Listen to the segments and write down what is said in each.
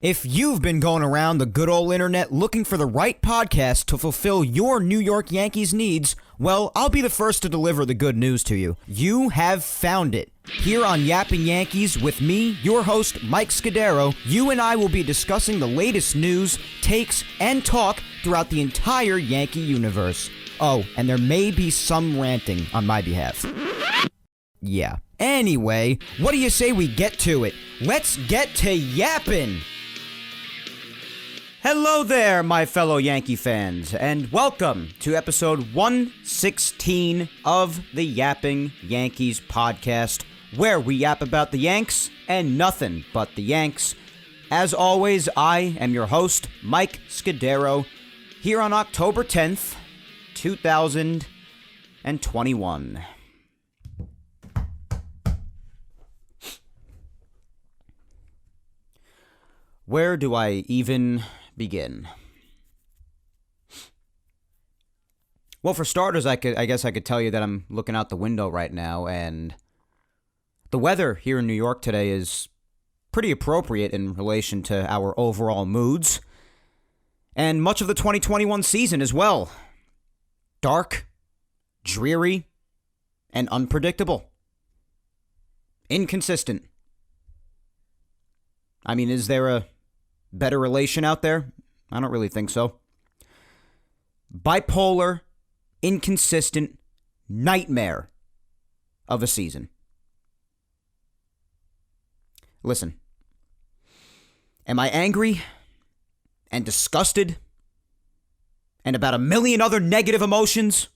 If you've been going around the good old internet looking for the right podcast to fulfill your New York Yankees needs, well, I'll be the first to deliver the good news to you. You have found it. Here on Yapping Yankees with me, your host, Mike Scudero, you and I will be discussing the latest news, takes, and talk throughout the entire Yankee universe. Oh, and there may be some ranting on my behalf. Yeah. Anyway, what do you say we get to it? Let's get to yapping! Hello there, my fellow Yankee fans, and welcome to episode 116 of the Yapping Yankees podcast, where we yap about the Yanks and nothing but the Yanks. As always, I am your host, Mike Scudero, here on October 10th, 2021. Where do I even begin? Well, for starters, I guess I could tell you that I'm looking out the window right now, and the weather here in New York today is pretty appropriate in relation to our overall moods, and much of the 2021 season as well. Dark, dreary, and unpredictable. Inconsistent. I mean, is there a better relation out there? I don't really think so. Bipolar, inconsistent, nightmare of a season. Listen, am I angry and disgusted and about a million other negative emotions?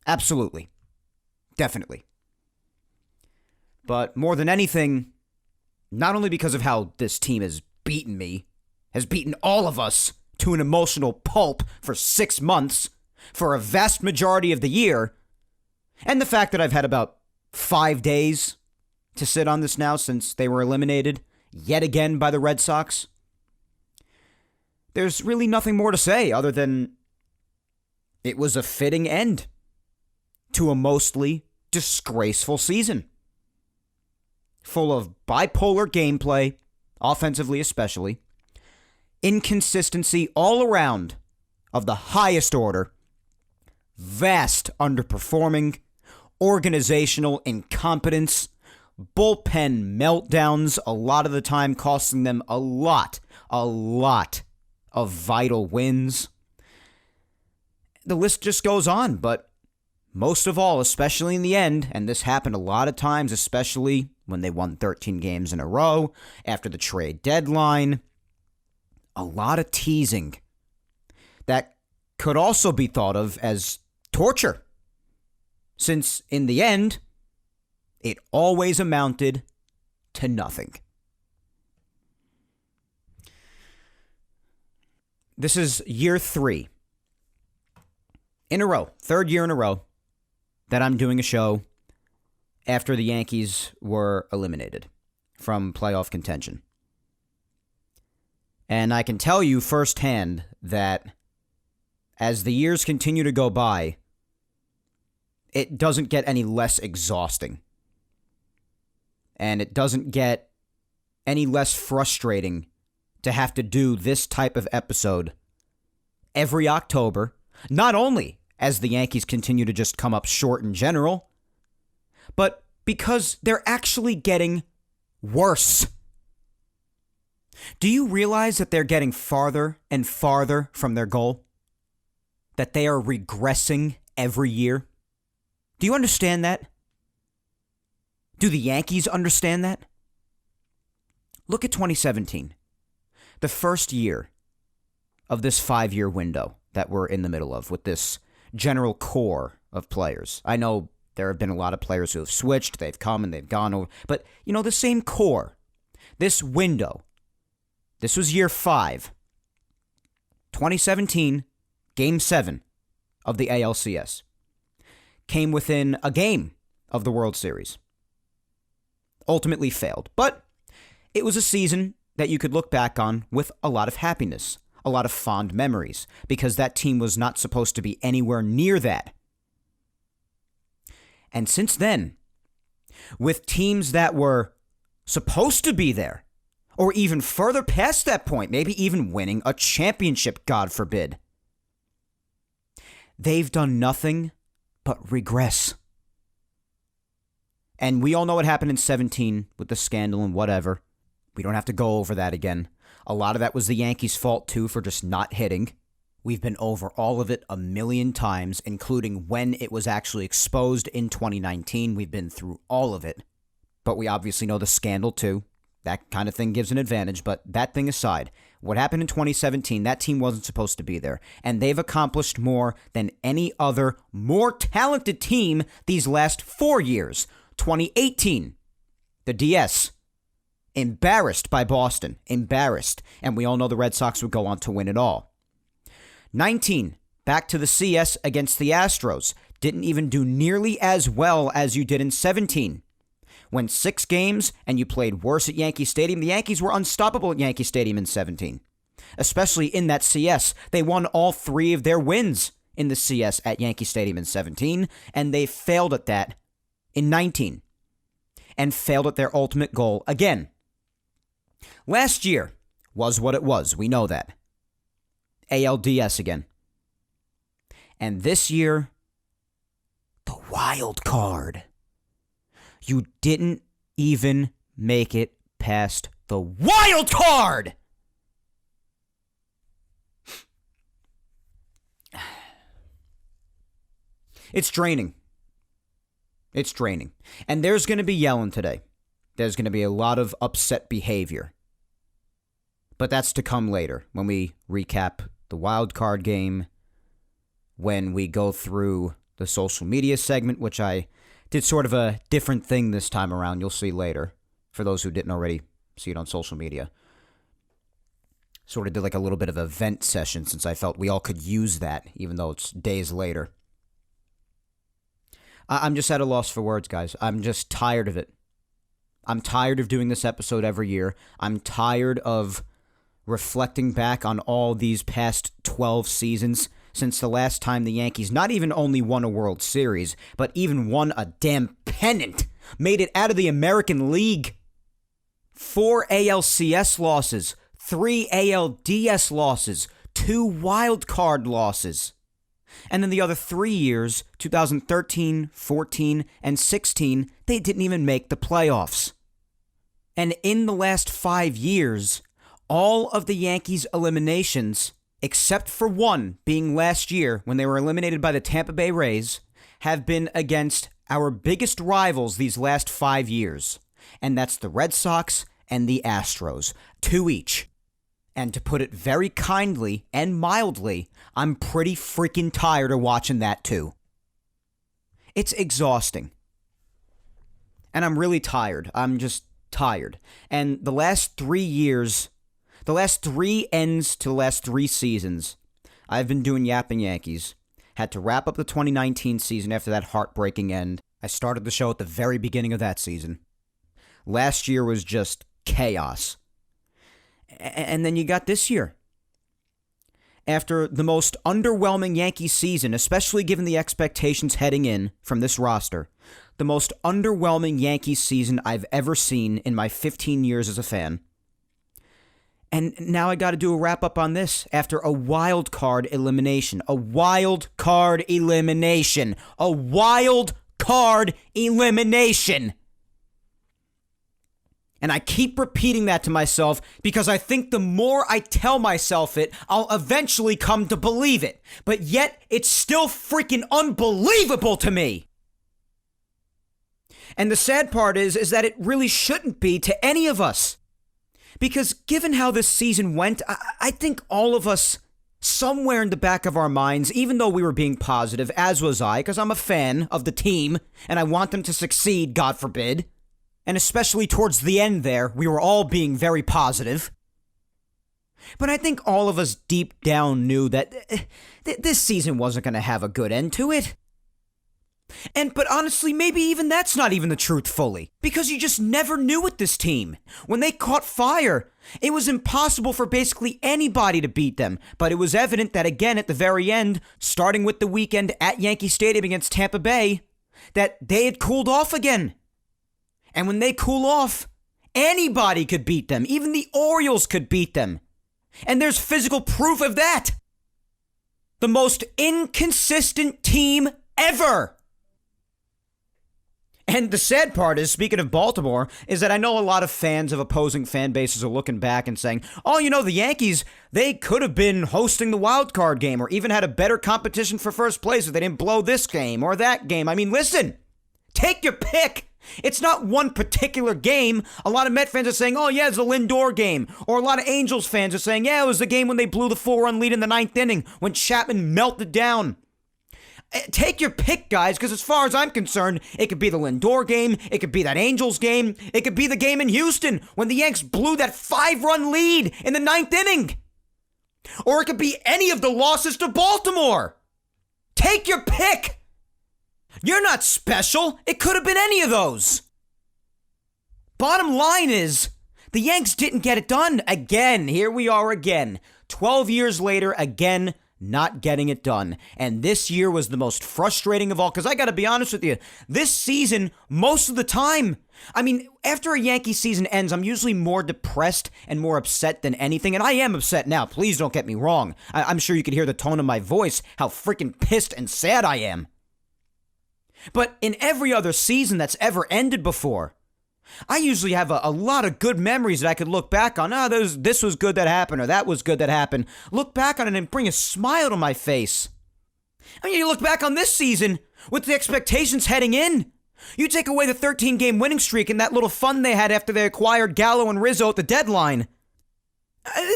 Absolutely. Definitely. But more than anything, not only because of how this team has beaten me, has beaten all of us to an emotional pulp for 6 months, for a vast majority of the year, and the fact that I've had about 5 days to sit on this now since they were eliminated yet again by the Red Sox, there's really nothing more to say other than it was a fitting end to a mostly disgraceful season, full of bipolar gameplay, offensively especially, inconsistency all around of the highest order, vast underperforming, organizational incompetence, bullpen meltdowns, a lot of the time costing them a lot of vital wins. The list just goes on, but most of all, especially in the end, and this happened a lot of times, especially when they won 13 games in a row after the trade deadline, a lot of teasing that could also be thought of as torture, since in the end, it always amounted to nothing. This is year 3 in a row, third year in a row, that I'm doing a show after the Yankees were eliminated from playoff contention. And I can tell you firsthand that as the years continue to go by, it doesn't get any less exhausting. And it doesn't get any less frustrating to have to do this type of episode every October, not only as the Yankees continue to just come up short in general, but because they're actually getting worse. Do you realize that they're getting farther and farther from their goal? That they are regressing every year? Do you understand that? Do the Yankees understand that? Look at 2017, the first year of this 5-year window that we're in the middle of with this general core of players. I know there have been a lot of players who have switched, they've come and they've gone over, but the same core, this window, this was year 5, 2017, Game 7 of the ALCS, came within a game of the World Series. Ultimately failed, but it was a season that you could look back on with a lot of happiness, a lot of fond memories, because that team was not supposed to be anywhere near that. And since then, with teams that were supposed to be there, Or even further past that point, maybe even winning a championship, God forbid. They've done nothing but regress. And we all know what happened in 17 with the scandal and whatever. We don't have to go over that again. A lot of that was the Yankees' fault, too, for just not hitting. We've been over all of it a million times, including when it was actually exposed in 2019. We've been through all of it. But we obviously know the scandal, too. That kind of thing gives an advantage. But that thing aside, what happened in 2017, that team wasn't supposed to be there. And they've accomplished more than any other more talented team these last 4 years. 2018, the DS. Embarrassed by Boston. Embarrassed. And we all know the Red Sox would go on to win it all. 19, back to the CS against the Astros. Didn't even do nearly as well as you did in 17. Went 6 games and you played worse at Yankee Stadium. The Yankees were unstoppable at Yankee Stadium in 17. Especially in that CS. They won all 3 of their wins in the CS at Yankee Stadium in 17. And they failed at that in 19. And failed at their ultimate goal again. Last year was what it was. We know that. ALDS again. And this year, the wild card. You didn't even make it past the wild card! It's draining. It's draining. And there's going to be yelling today. There's going to be a lot of upset behavior. But that's to come later when we recap the wild card game, when we go through the social media segment, which I did sort of a different thing this time around. You'll see later, for those who didn't already see it on social media. Sort of did like a little bit of a vent session since I felt we all could use that, even though it's days later. I'm just at a loss for words, guys. I'm just tired of it. I'm tired of doing this episode every year. I'm tired of reflecting back on all these past 12 seasons since the last time the Yankees not even only won a World Series, but even won a damn pennant, made it out of the American League. 4 ALCS losses, 3 ALDS losses, 2 wild card losses. And then the other 3 years, 2013, 14, and 16, they didn't even make the playoffs. And in the last 5 years, all of the Yankees' eliminations, except for one being last year when they were eliminated by the Tampa Bay Rays, have been against our biggest rivals these last 5 years. And that's the Red Sox and the Astros, 2 each. And to put it very kindly and mildly, I'm pretty freaking tired of watching that too. It's exhausting. And I'm really tired. I'm just tired. And the last 3 years, the last 3 ends to the last 3 seasons, I've been doing Yapping Yankees. Had to wrap up the 2019 season after that heartbreaking end. I started the show at the very beginning of that season. Last year was just chaos. And then you got this year. After the most underwhelming Yankee season, especially given the expectations heading in from this roster, the most underwhelming Yankees season I've ever seen in my 15 years as a fan. And now I got to do a wrap-up on this after a wild card elimination. A wild card elimination. A wild card elimination. And I keep repeating that to myself because I think the more I tell myself it, I'll eventually come to believe it. But yet, it's still freaking unbelievable to me. And the sad part is that it really shouldn't be to any of us. Because given how this season went, I think all of us, somewhere in the back of our minds, even though we were being positive, as was I, because I'm a fan of the team, and I want them to succeed, God forbid. And especially towards the end there, we were all being very positive. But I think all of us deep down knew that this season wasn't going to have a good end to it. But honestly, maybe even that's not even the truth fully. Because you just never knew with this team. When they caught fire, it was impossible for basically anybody to beat them. But it was evident that again at the very end, starting with the weekend at Yankee Stadium against Tampa Bay, that they had cooled off again. And when they cool off, Anybody could beat them. Even the Orioles could beat them. And there's physical proof of that. The most inconsistent team ever. And the sad part is, speaking of Baltimore, is that I know a lot of fans of opposing fan bases are looking back and saying, oh, the Yankees, they could have been hosting the wild card game or even had a better competition for first place if they didn't blow this game or that game. I mean, listen, take your pick. It's not one particular game. A lot of Met fans are saying, oh, yeah, it's a Lindor game. Or a lot of Angels fans are saying, yeah, it was the game when they blew the 4-run lead in the ninth inning when Chapman melted down. Take your pick, guys, because as far as I'm concerned, it could be the Lindor game, it could be that Angels game, it could be the game in Houston when the Yanks blew that 5-run lead in the ninth inning. Or it could be any of the losses to Baltimore. Take your pick. You're not special. It could have been any of those. Bottom line is, the Yanks didn't get it done. Again, here we are again. 12 years later, again, not getting it done. And this year was the most frustrating of all, because I got to be honest with you, this season, most of the time, after a Yankee season ends, I'm usually more depressed and more upset than anything, and I am upset now. Please don't get me wrong. I'm sure you could hear the tone of my voice, how freaking pissed and sad I am. But in every other season that's ever ended before, I usually have a lot of good memories that I could look back on. This was good that happened, or that was good that happened. Look back on it and bring a smile to my face. You look back on this season with the expectations heading in. You take away the 13-game winning streak and that little fun they had after they acquired Gallo and Rizzo at the deadline.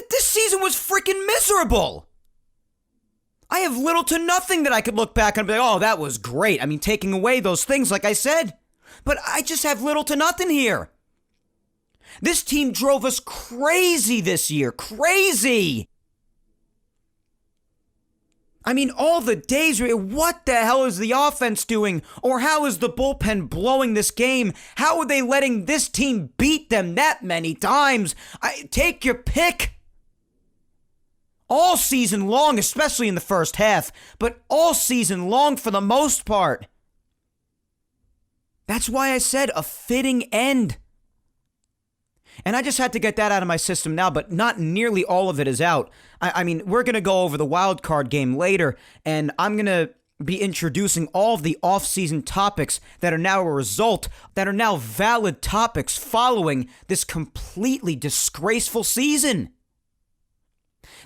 This season was freaking miserable. I have little to nothing that I could look back on and be like, oh, that was great. Taking away those things, like I said. But I just have little to nothing here. This team drove us crazy this year. Crazy. All the days, what the hell is the offense doing? Or how is the bullpen blowing this game? How are they letting this team beat them that many times? Take your pick. All season long, especially in the first half, but all season long for the most part. That's why I said a fitting end. And I just had to get that out of my system now, but not nearly all of it is out. We're going to go over the wild card game later, and I'm going to be introducing all of the off-season topics that are now a result, that are now valid topics following this completely disgraceful season.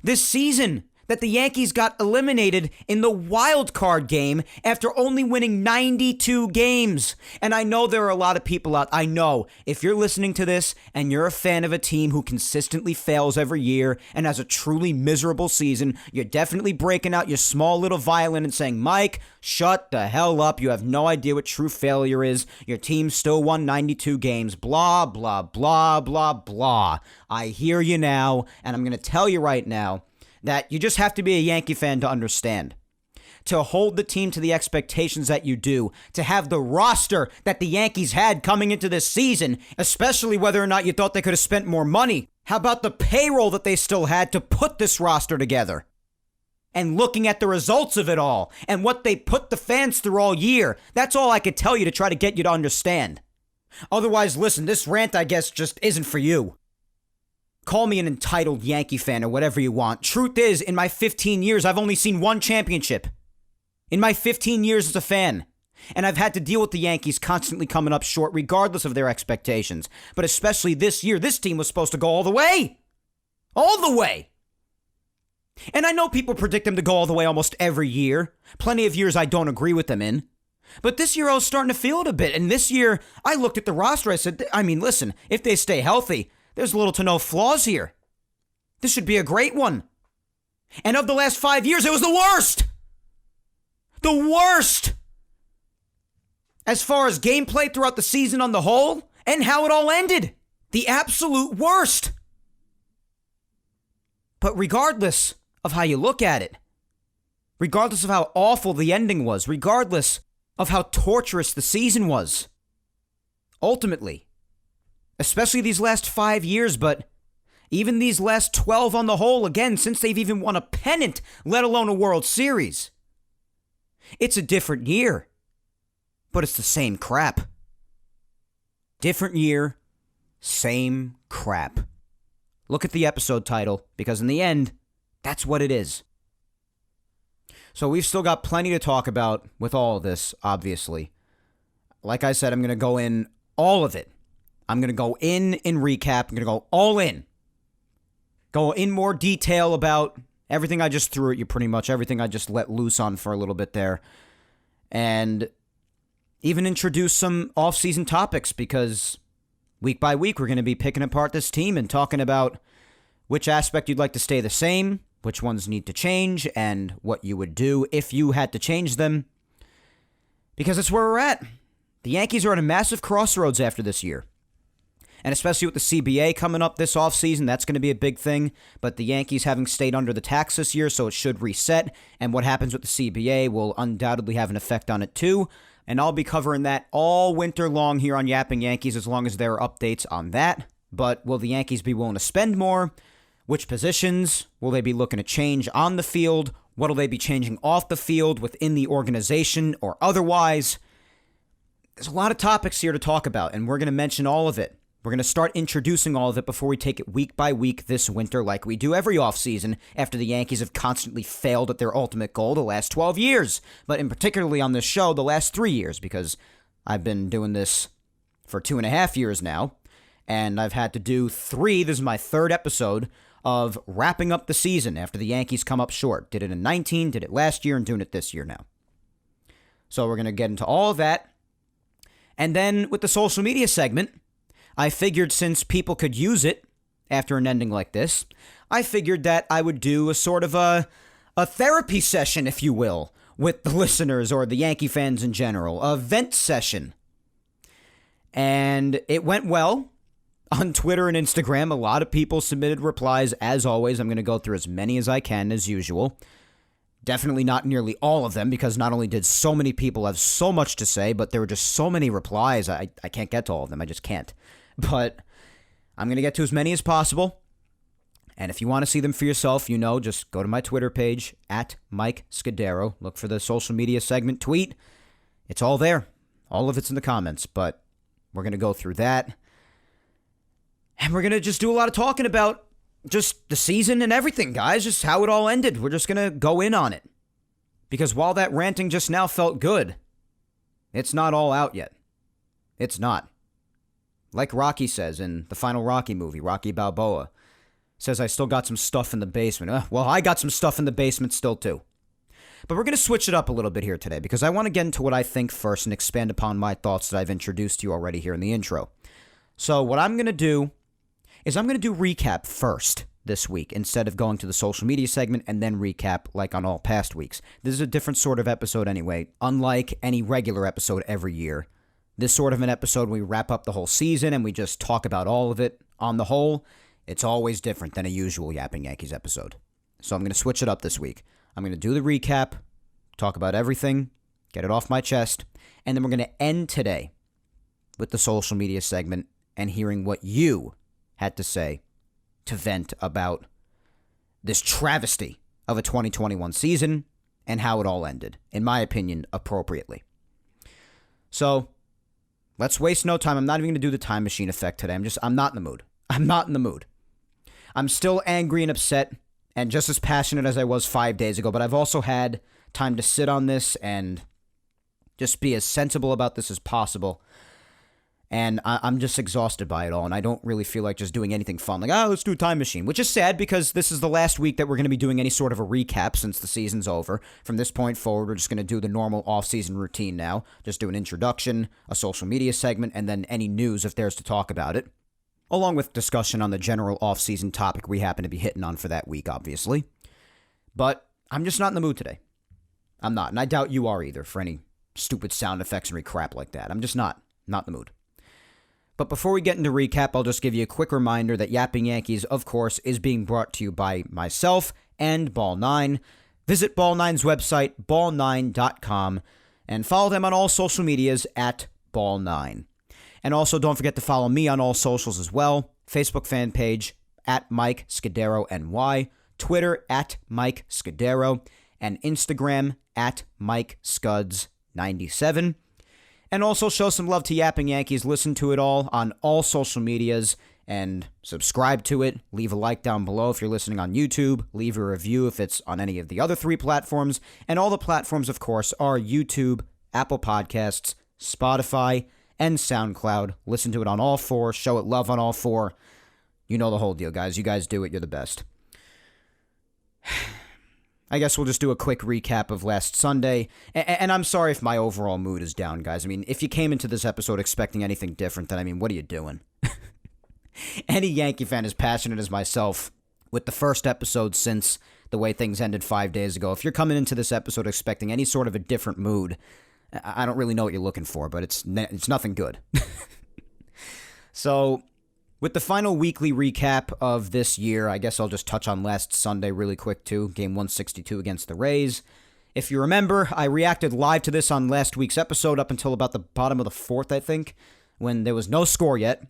This season that the Yankees got eliminated in the wild card game after only winning 92 games. And I know there are a lot of people out. I know if you're listening to this and you're a fan of a team who consistently fails every year and has a truly miserable season, you're definitely breaking out your small little violin and saying, Mike, shut the hell up. You have no idea what true failure is. Your team still won 92 games. Blah, blah, blah, blah, blah. I hear you now, and I'm going to tell you right now that you just have to be a Yankee fan to understand. To hold the team to the expectations that you do, to have the roster that the Yankees had coming into this season, especially whether or not you thought they could have spent more money. How about the payroll that they still had to put this roster together? And looking at the results of it all, and what they put the fans through all year, that's all I could tell you to try to get you to understand. Otherwise, listen, this rant, I guess, just isn't for you. Call me an entitled Yankee fan or whatever you want. Truth is, in my 15 years, I've only seen one championship. In my 15 years as a fan. And I've had to deal with the Yankees constantly coming up short regardless of their expectations. But especially this year, this team was supposed to go all the way. All the way. And I know people predict them to go all the way almost every year. Plenty of years I don't agree with them in. But this year I was starting to feel it a bit. And this year, I looked at the roster, I said, listen, if they stay healthy, there's little to no flaws here. This should be a great one. And of the last 5 years, it was the worst. The worst. As far as gameplay throughout the season on the whole, and how it all ended. The absolute worst. But regardless of how you look at it, regardless of how awful the ending was, regardless of how torturous the season was, ultimately, especially these last 5 years, but even these last 12 on the whole, again, since they've even won a pennant, let alone a World Series. It's a different year, but it's the same crap. Different year, same crap. Look at the episode title, because in the end, that's what it is. So we've still got plenty to talk about with all of this, obviously. Like I said, I'm going to go in all of it. I'm going to go in recap. I'm going to go all in. Go in more detail about everything I just threw at you, pretty much. Everything I just let loose on for a little bit there. And even introduce some off-season topics, because week by week we're going to be picking apart this team and talking about which aspect you'd like to stay the same, which ones need to change, and what you would do if you had to change them. Because it's where we're at. The Yankees are at a massive crossroads after this year. And especially with the CBA coming up this offseason, that's going to be a big thing. But the Yankees having stayed under the tax this year, so it should reset. And what happens with the CBA will undoubtedly have an effect on it too. And I'll be covering that all winter long here on Yapping Yankees, as long as there are updates on that. But will the Yankees be willing to spend more? Which positions will they be looking to change on the field? What will they be changing off the field within the organization or otherwise? There's a lot of topics here to talk about, and we're going to mention all of it. We're going to start introducing all of it before we take it week by week this winter, like we do every offseason after the Yankees have constantly failed at their ultimate goal the last 12 years. But in particularly on this show, the last 3 years, because I've been doing this for 2.5 years now, and I've had to do 3, this is my 3rd episode, of wrapping up the season after the Yankees come up short. Did it in 19, did it last year, and doing it this year now. So we're going to get into all of that. And then with the social media segment, I figured since people could use it after an ending like this, I figured that I would do a sort of a therapy session, if you will, with the listeners or the Yankee fans in general, a vent session. And it went well. On Twitter and Instagram, a lot of people submitted replies. As always, I'm going to go through as many as I can, as usual. Definitely not nearly all of them, because not only did so many people have so much to say, but there were just so many replies, I can't get to all of them. I just can't. But I'm going to get to as many as possible. And if you want to see them for yourself, just go to my Twitter page, at Mike Scudero. Look for the social media segment tweet. It's all there. All of it's in the comments. But we're going to go through that. And we're going to just do a lot of talking about just the season and everything, guys. Just how it all ended. We're just going to go in on it. Because while that ranting just now felt good, it's not all out yet. It's not. Like Rocky says in the final Rocky movie, Rocky Balboa, says, I still got some stuff in the basement. Well, I got some stuff in the basement still too. But we're going to switch it up a little bit here today, because I want to get into what I think first and expand upon my thoughts that I've introduced to you already here in the intro. So what I'm going to do is I'm going to do recap first this week, instead of going to the social media segment and then recap like on all past weeks. This is a different sort of episode anyway, unlike any regular episode every year. This sort of an episode, we wrap up the whole season and we just talk about all of it on the whole. It's always different than a usual Yapping Yankees episode. So I'm going to switch it up this week. I'm going to do the recap, talk about everything, get it off my chest, and then we're going to end today with the social media segment and hearing what you had to say to vent about this travesty of a 2021 season and how it all ended, in my opinion, appropriately. So let's waste no time. I'm not even going to do the time machine effect today. I'm not in the mood. I'm not in the mood. I'm still angry and upset and just as passionate as I was 5 days ago, but I've also had time to sit on this and just be as sensible about this as possible. And I'm just exhausted by it all, and I don't really feel like just doing anything fun. Like, let's do a time machine, which is sad because this is the last week that we're going to be doing any sort of a recap since the season's over. From this point forward, we're just going to do the normal off-season routine now. Just do an introduction, a social media segment, and then any news if there's to talk about it. Along with discussion on the general off-season topic we happen to be hitting on for that week, obviously. But I'm just not in the mood today. I'm not, and I doubt you are either for any stupid sound effects and crap like that. I'm just not in the mood. But before we get into recap, I'll just give you a quick reminder that Yapping Yankees, of course, is being brought to you by myself and Ball9. Visit Ball9's website, ball9.com, and follow them on all social medias at Ball9. And also don't forget to follow me on all socials as well. Facebook fan page at Mike Scudero NY, Twitter at Mike Scudero, and Instagram at Mike Scuds 97. And also show some love to Yapping Yankees. Listen to it all on all social medias and subscribe to it. Leave a like down below if you're listening on YouTube. Leave a review if it's on any of the other 3 platforms. And all the platforms, of course, are YouTube, Apple Podcasts, Spotify, and SoundCloud. Listen to it on all 4. Show it love on all 4. You know the whole deal, guys. You guys do it. You're the best. I guess we'll just do a quick recap of last Sunday. And I'm sorry if my overall mood is down, guys. I mean, if you came into this episode expecting anything different, then, I mean, what are you doing? Any Yankee fan as passionate as myself with the first episode since the way things ended 5 days ago, if you're coming into this episode expecting any sort of a different mood, I don't really know what you're looking for, but it's nothing good. So, with the final weekly recap of this year, I guess I'll just touch on last Sunday really quick too, game 162 against the Rays. If you remember, I reacted live to this on last week's episode up until about the bottom of the 4th, I think, when there was no score yet,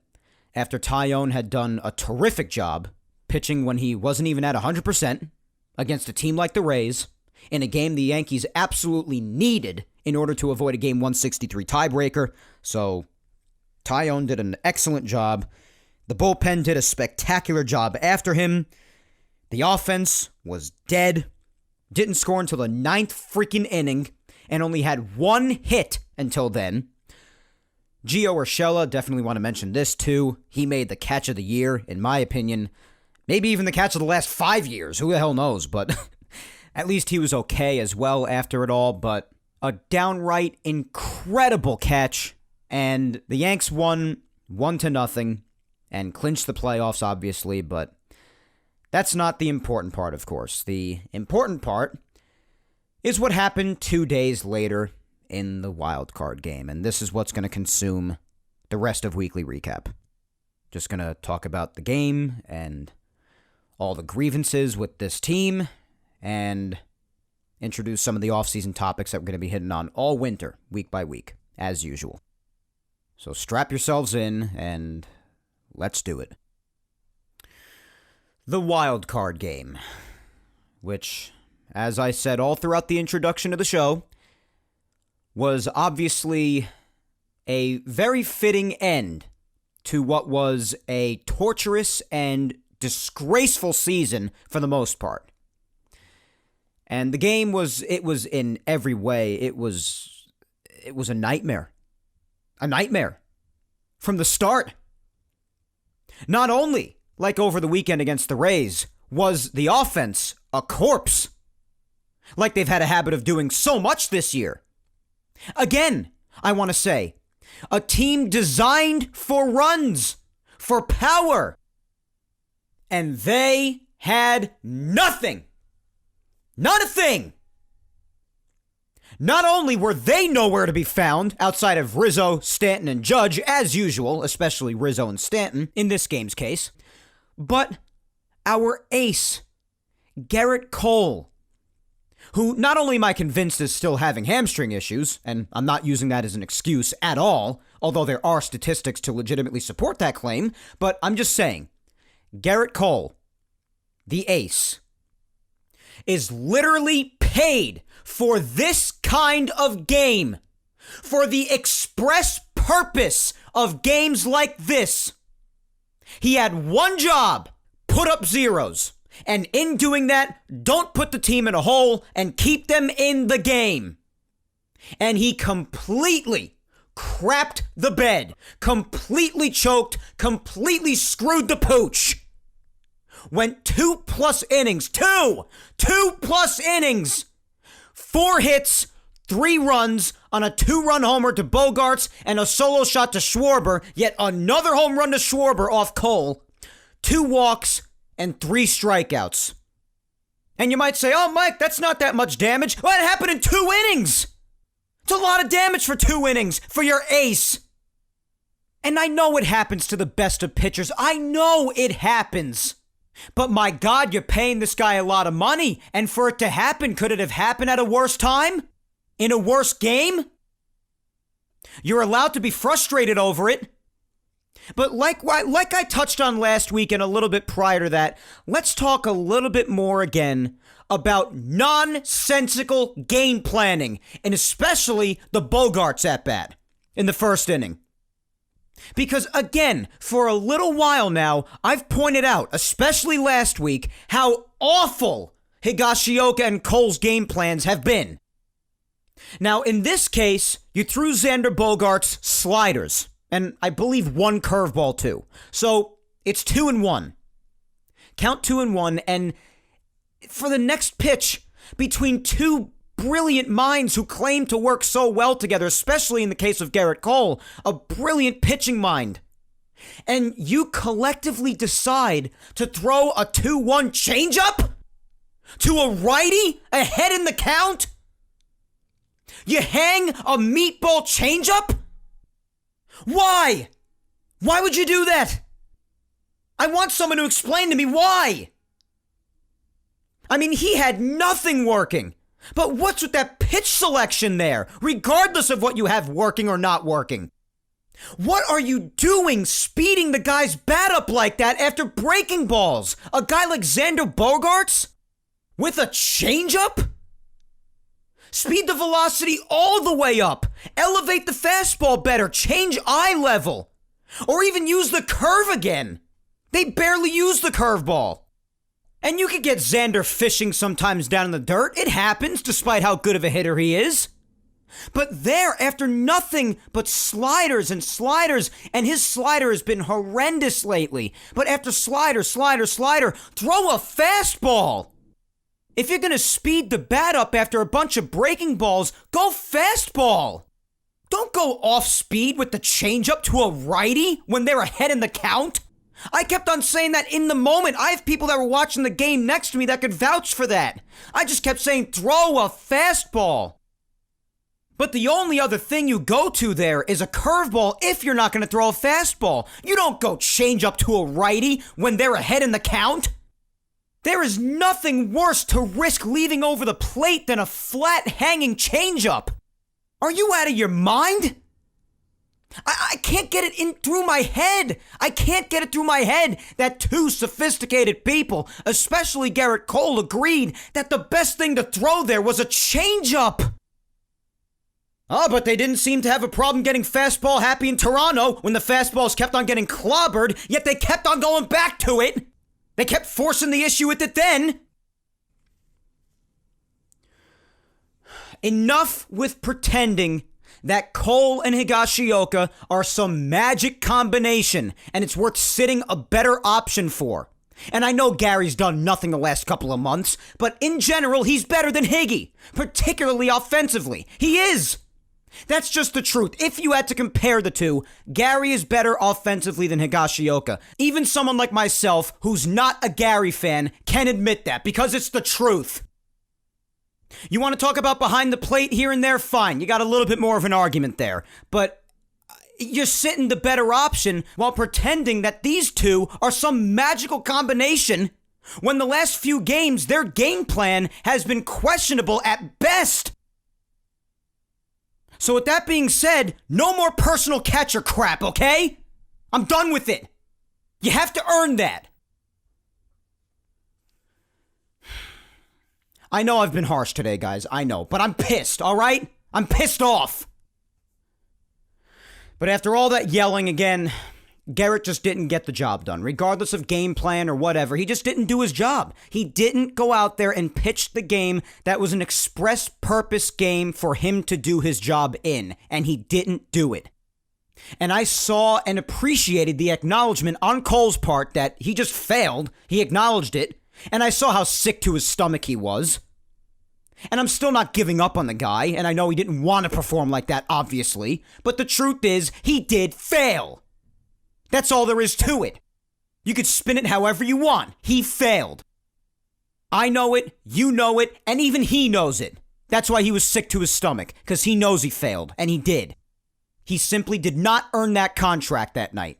after Tyone had done a terrific job pitching when he wasn't even at 100% against a team like the Rays, in a game the Yankees absolutely needed in order to avoid a game 163 tiebreaker. So, Tyone did an excellent job. The bullpen did a spectacular job after him. The offense was dead. Didn't score until the 9th freaking inning and only had 1 hit until then. Gio Urshela, definitely want to mention this too. He made the catch of the year, in my opinion. Maybe even the catch of the last 5 years. Who the hell knows? But at least he was okay as well after it all. But a downright incredible catch. And the Yanks won 1-0. And clinched the playoffs, obviously, but that's not the important part, of course. The important part is what happened 2 days later in the wild card game, and this is what's going to consume the rest of Weekly Recap. Just going to talk about the game and all the grievances with this team, and introduce some of the offseason topics that we're going to be hitting on all winter, week by week, as usual. So strap yourselves in, and let's do it. The wild card game, which, as I said all throughout the introduction to the show, was obviously a very fitting end to what was a torturous and disgraceful season for the most part. And the game was in every way, it was a nightmare. A nightmare. From the start. Not only, like over the weekend against the Rays, was the offense a corpse, like they've had a habit of doing so much this year. Again, I want to say, a team designed for runs, for power, and they had nothing. Not a thing. Not only were they nowhere to be found outside of Rizzo, Stanton, and Judge, as usual, especially Rizzo and Stanton in this game's case, but our ace, Garrett Cole, who not only am I convinced is still having hamstring issues, and I'm not using that as an excuse at all, although there are statistics to legitimately support that claim, but I'm just saying, Garrett Cole, the ace, is literally paid for this kind of game, for the express purpose of games like this. He had one job, put up zeros, and in doing that, don't put the team in a hole and keep them in the game. And he completely crapped the bed, completely choked, completely screwed the pooch. Went 2+ innings, 2+ innings, 4 hits, 3 runs on a 2-run homer to Bogarts and a solo shot to Schwarber, yet another home run to Schwarber off Cole, 2 walks, and 3 strikeouts. And you might say, oh, Mike, that's not that much damage. Well, it happened in 2 innings. It's a lot of damage for 2 innings for your ace. And I know it happens to the best of pitchers. I know it happens. But my God, you're paying this guy a lot of money. And for it to happen, could it have happened at a worse time? In a worse game? You're allowed to be frustrated over it. But like I touched on last week and a little bit prior to that, let's talk a little bit more again about nonsensical game planning, and especially the Bogarts at bat. in the first inning. Because, again, for a little while now, I've pointed out, especially last week, how awful Higashioka and Cole's game plans have been. Now, in this case, you threw Xander Bogaerts sliders, and I believe one curveball too. So, it's 2-1. Count 2-1, and for the next pitch, between two brilliant minds who claim to work so well together, especially in the case of Garrett Cole, a brilliant pitching mind, and you collectively decide to throw a 2-1 changeup to a righty ahead in the count? You hang a meatball changeup? Why? Why would you do that? I want someone to explain to me why. I mean, he had nothing working. But what's with that pitch selection there, regardless of what you have working or not working? What are you doing speeding the guy's bat up like that after breaking balls? A guy like Xander Bogaerts? With a changeup? Speed the velocity all the way up. Elevate the fastball better. Change eye level. Or even use the curve again. They barely use the curveball. And you could get Xander fishing sometimes down in the dirt. It happens, despite how good of a hitter he is. But there, after nothing but sliders and sliders, and his slider has been horrendous lately. But after slider, throw a fastball. If you're going to speed the bat up after a bunch of breaking balls, go fastball. Don't go off speed with the changeup to a righty when they're ahead in the count. I kept on saying that in the moment. I have people that were watching the game next to me that could vouch for that. I just kept saying, throw a fastball. But the only other thing you go to there is a curveball if you're not going to throw a fastball. You don't go change up to a righty when they're ahead in the count. There is nothing worse to risk leaving over the plate than a flat hanging changeup. Are you out of your mind? I can't get it in through my head. I can't get it through my head that two sophisticated people, especially Garrett Cole, agreed that the best thing to throw there was a changeup. Oh, but they didn't seem to have a problem getting fastball happy in Toronto when the fastballs kept on getting clobbered, yet they kept on going back to it. They kept forcing the issue with it then. Enough with pretending that Cole and Higashioka are some magic combination and it's worth sitting a better option for. And I know Gary's done nothing the last couple of months, but in general, he's better than Higgy, particularly offensively. He is. That's just the truth. If you had to compare the two, Gary is better offensively than Higashioka. Even someone like myself, who's not a Gary fan, can admit that because it's the truth. You want to talk about behind the plate here and there? Fine. You got a little bit more of an argument there. But you're sitting the better option while pretending that these two are some magical combination when the last few games, their game plan has been questionable at best. So with that being said, no more personal catcher crap, okay? I'm done with it. You have to earn that. I know I've been harsh today, guys. I know. But I'm pissed, all right? I'm pissed off. But after all that yelling again, Garrett just didn't get the job done. Regardless of game plan or whatever, he just didn't do his job. He didn't go out there and pitch the game that was an express purpose game for him to do his job in. And he didn't do it. And I saw and appreciated the acknowledgement on Cole's part that he just failed. He acknowledged it. And I saw how sick to his stomach he was. And I'm still not giving up on the guy, and I know he didn't want to perform like that, obviously. But the truth is, he did fail. That's all there is to it. You could spin it however you want. He failed. I know it, you know it, and even he knows it. That's why he was sick to his stomach, because he knows he failed, and he did. He simply did not earn that contract that night.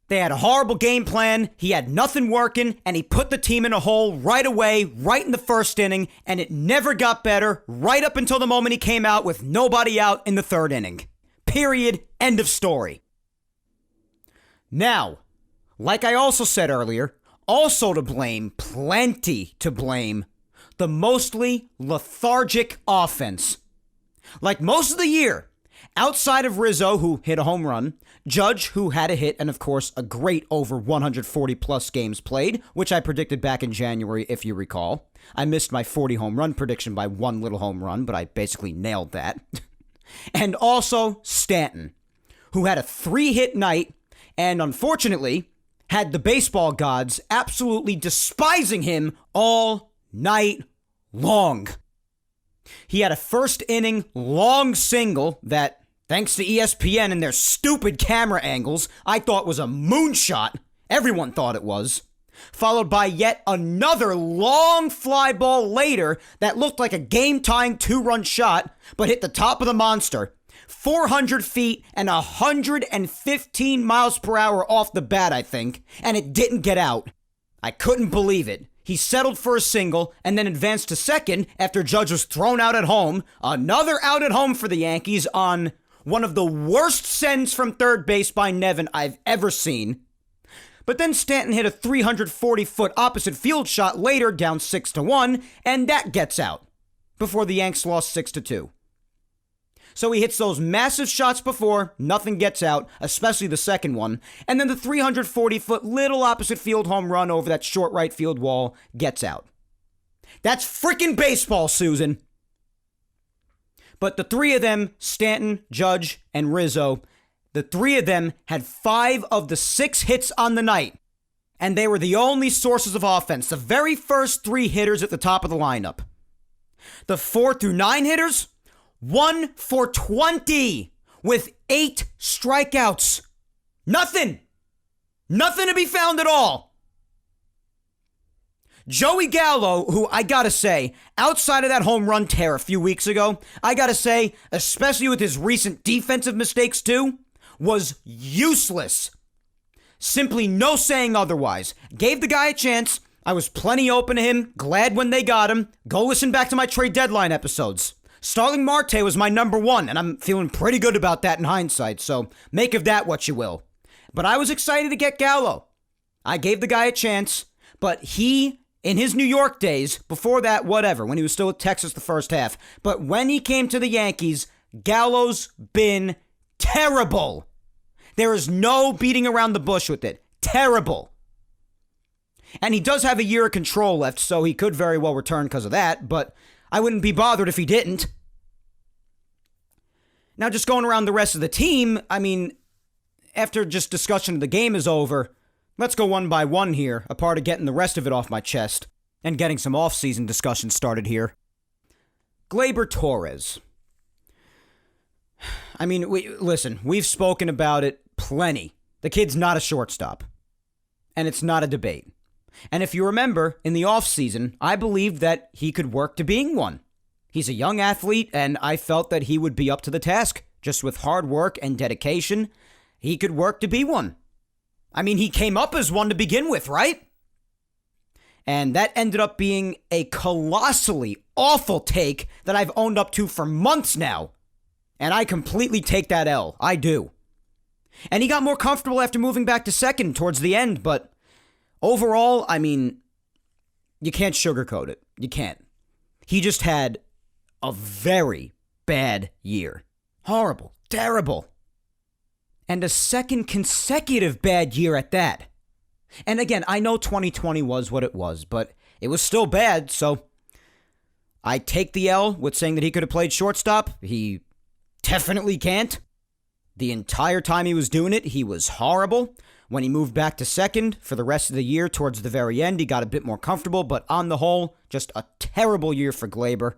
They had a horrible game plan, he had nothing working, and he put the team in a hole right away, right in the first inning, and it never got better right up until the moment he came out with nobody out in the third inning. Period. End of story. Now, like I also said earlier, also to blame, plenty to blame, the mostly lethargic offense. Like most of the year, Outside of Rizzo, who hit a home run, Judge, who had a hit, and of course a great over 140-plus games played, which I predicted back in January, if you recall. I missed my 40 home run prediction by one little home run, but I basically nailed that. And also Stanton, who had a 3-hit night, and unfortunately had the baseball gods absolutely despising him all night long. He had a first-inning long single that, thanks to ESPN and their stupid camera angles, I thought was a moonshot. Everyone thought it was. Followed by yet another long fly ball later that looked like a game-tying 2-run shot, but hit the top of the monster. 400 feet and 115 miles per hour off the bat, I think, and it didn't get out. I couldn't believe it. He settled for a single and then advanced to second after Judge was thrown out at home. Another out at home for the Yankees on one of the worst sends from third base by Nevin I've ever seen. But then Stanton hit a 340-foot opposite field shot later, down 6-1, and that gets out before the Yanks lost 6-2. So he hits those massive shots before, nothing gets out, especially the second one, and then the 340-foot little opposite field home run over that short right field wall gets out. That's freaking baseball, Susan. But the three of them, Stanton, Judge, and Rizzo, the three of them had 5 of the 6 hits on the night, and they were the only sources of offense, the very first 3 hitters at the top of the lineup. The 4 through 9 hitters, 1 for 20 with 8 strikeouts. Nothing to be found at all. Joey Gallo, who I gotta say, outside of that home run tear a few weeks ago, I gotta say, especially with his recent defensive mistakes too, was useless. Simply no saying otherwise. Gave the guy a chance. I was plenty open to him. Glad when they got him. Go listen back to my trade deadline episodes. Starling Marte was my number 1, and I'm feeling pretty good about that in hindsight, so make of that what you will. But I was excited to get Gallo. I gave the guy a chance, but he, in his New York days, before that, whatever, when he was still at Texas the first half, but when he came to the Yankees, Gallo's been terrible. There is no beating around the bush with it. Terrible. And he does have a year of control left, so he could very well return because of that, but I wouldn't be bothered if he didn't. Now, just going around the rest of the team, I mean, after just discussion of the game is over, let's go one by one here, a part of getting the rest of it off my chest, and getting some off-season discussion started here. Gleyber Torres. I mean, listen, we've spoken about it plenty. The kid's not a shortstop, and it's not a debate. And if you remember, in the offseason, I believed that he could work to being one. He's a young athlete, and I felt that he would be up to the task. Just with hard work and dedication, he could work to be one. I mean, he came up as one to begin with, right? And that ended up being a colossally awful take that I've owned up to for months now. And I completely take that L. I do. And he got more comfortable after moving back to second towards the end, but overall, I mean, you can't sugarcoat it. You can't. He just had a very bad year. Horrible. Terrible. And a second consecutive bad year at that. And again, I know 2020 was what it was, but it was still bad, so I take the L with saying that he could have played shortstop. He definitely can't. The entire time he was doing it, he was horrible. When he moved back to second for the rest of the year, towards the very end, he got a bit more comfortable, but on the whole, just a terrible year for Gleyber.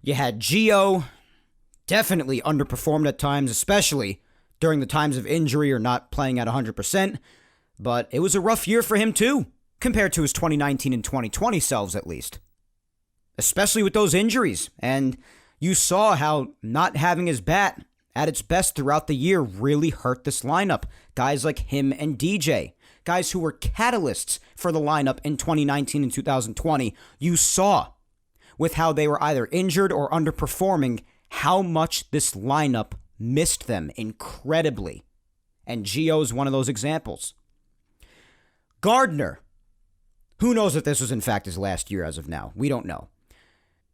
You had Gio, definitely underperformed at times, especially during the times of injury or not playing at 100%, but it was a rough year for him too, compared to his 2019 and 2020 selves at least. Especially with those injuries, and you saw how not having his bat at its best throughout the year really hurt this lineup. Guys like him and DJ, guys who were catalysts for the lineup in 2019 and 2020, you saw with how they were either injured or underperforming how much this lineup missed them incredibly. And Gio is one of those examples. Gardner. Who knows if this was in fact his last year as of now? We don't know.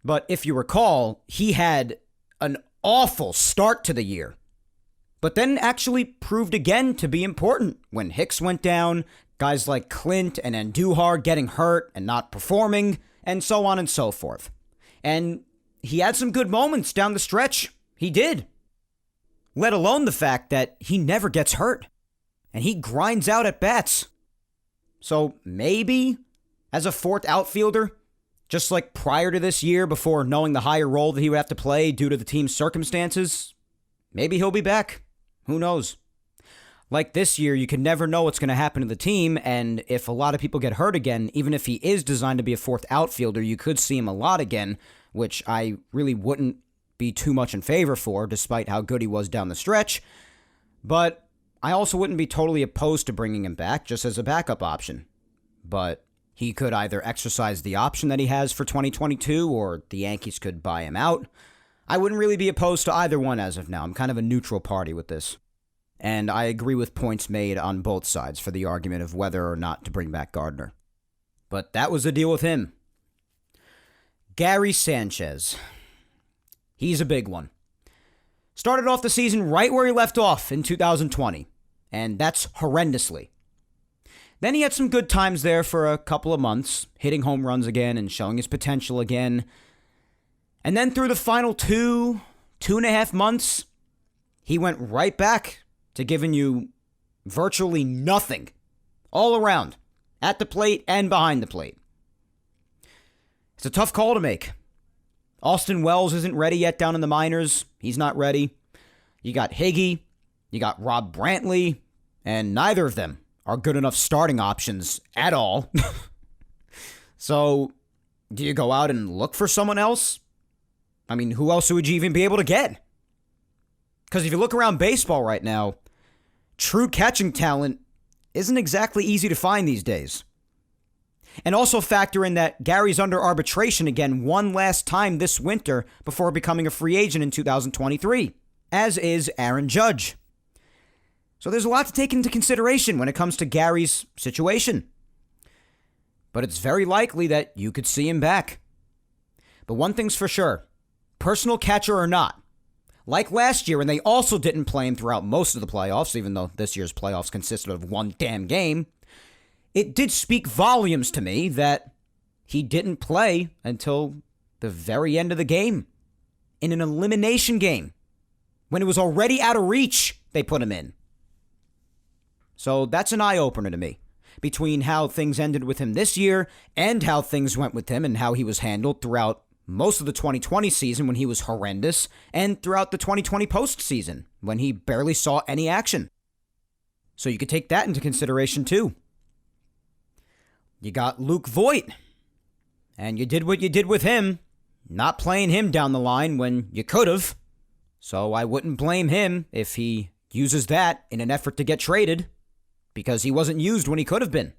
But if you recall, he had an awful start to the year, but then actually proved again to be important when Hicks went down, guys like Clint and Andujar getting hurt and not performing, and so on and so forth. And he had some good moments down the stretch. He did. Let alone the fact that he never gets hurt. And he grinds out at bats. So maybe, as a fourth outfielder, just like prior to this year, before knowing the higher role that he would have to play due to the team's circumstances, maybe he'll be back. Who knows? Like this year, you can never know what's going to happen to the team, and if a lot of people get hurt again, even if he is designed to be a fourth outfielder, you could see him a lot again, which I really wouldn't be too much in favor for, despite how good he was down the stretch. But I also wouldn't be totally opposed to bringing him back just as a backup option. But he could either exercise the option that he has for 2022, or the Yankees could buy him out. I wouldn't really be opposed to either one as of now. I'm kind of a neutral party with this. And I agree with points made on both sides for the argument of whether or not to bring back Gardner. But that was the deal with him. Gary Sanchez. He's a big one. Started off the season right where he left off in 2020. And that's horrendously. Then he had some good times there for a couple of months, hitting home runs again and showing his potential again. And then through the final 2.5 months, he went right back to giving you virtually nothing all around, at the plate and behind the plate. It's a tough call to make. Austin Wells isn't ready yet down in the minors. He's not ready. You got Higgy, you got Rob Brantley, and neither of them are good enough starting options at all. So, do you go out and look for someone else? I mean, who else would you even be able to get? Because if you look around baseball right now, true catching talent isn't exactly easy to find these days. And also factor in that Gary's under arbitration again one last time this winter before becoming a free agent in 2023, as is Aaron Judge. So there's a lot to take into consideration when it comes to Gary's situation. But it's very likely that you could see him back. But one thing's for sure, personal catcher or not, like last year when they also didn't play him throughout most of the playoffs, even though this year's playoffs consisted of one damn game, it did speak volumes to me that he didn't play until the very end of the game. In an elimination game. When it was already out of reach, they put him in. So that's an eye-opener to me. Between how things ended with him this year and how things went with him and how he was handled throughout most of the 2020 season when he was horrendous, and throughout the 2020 postseason when he barely saw any action. So you could take that into consideration too. You got Luke Voit, and you did what you did with him, not playing him down the line when you could have. So I wouldn't blame him if he uses that in an effort to get traded, because he wasn't used when he could have been.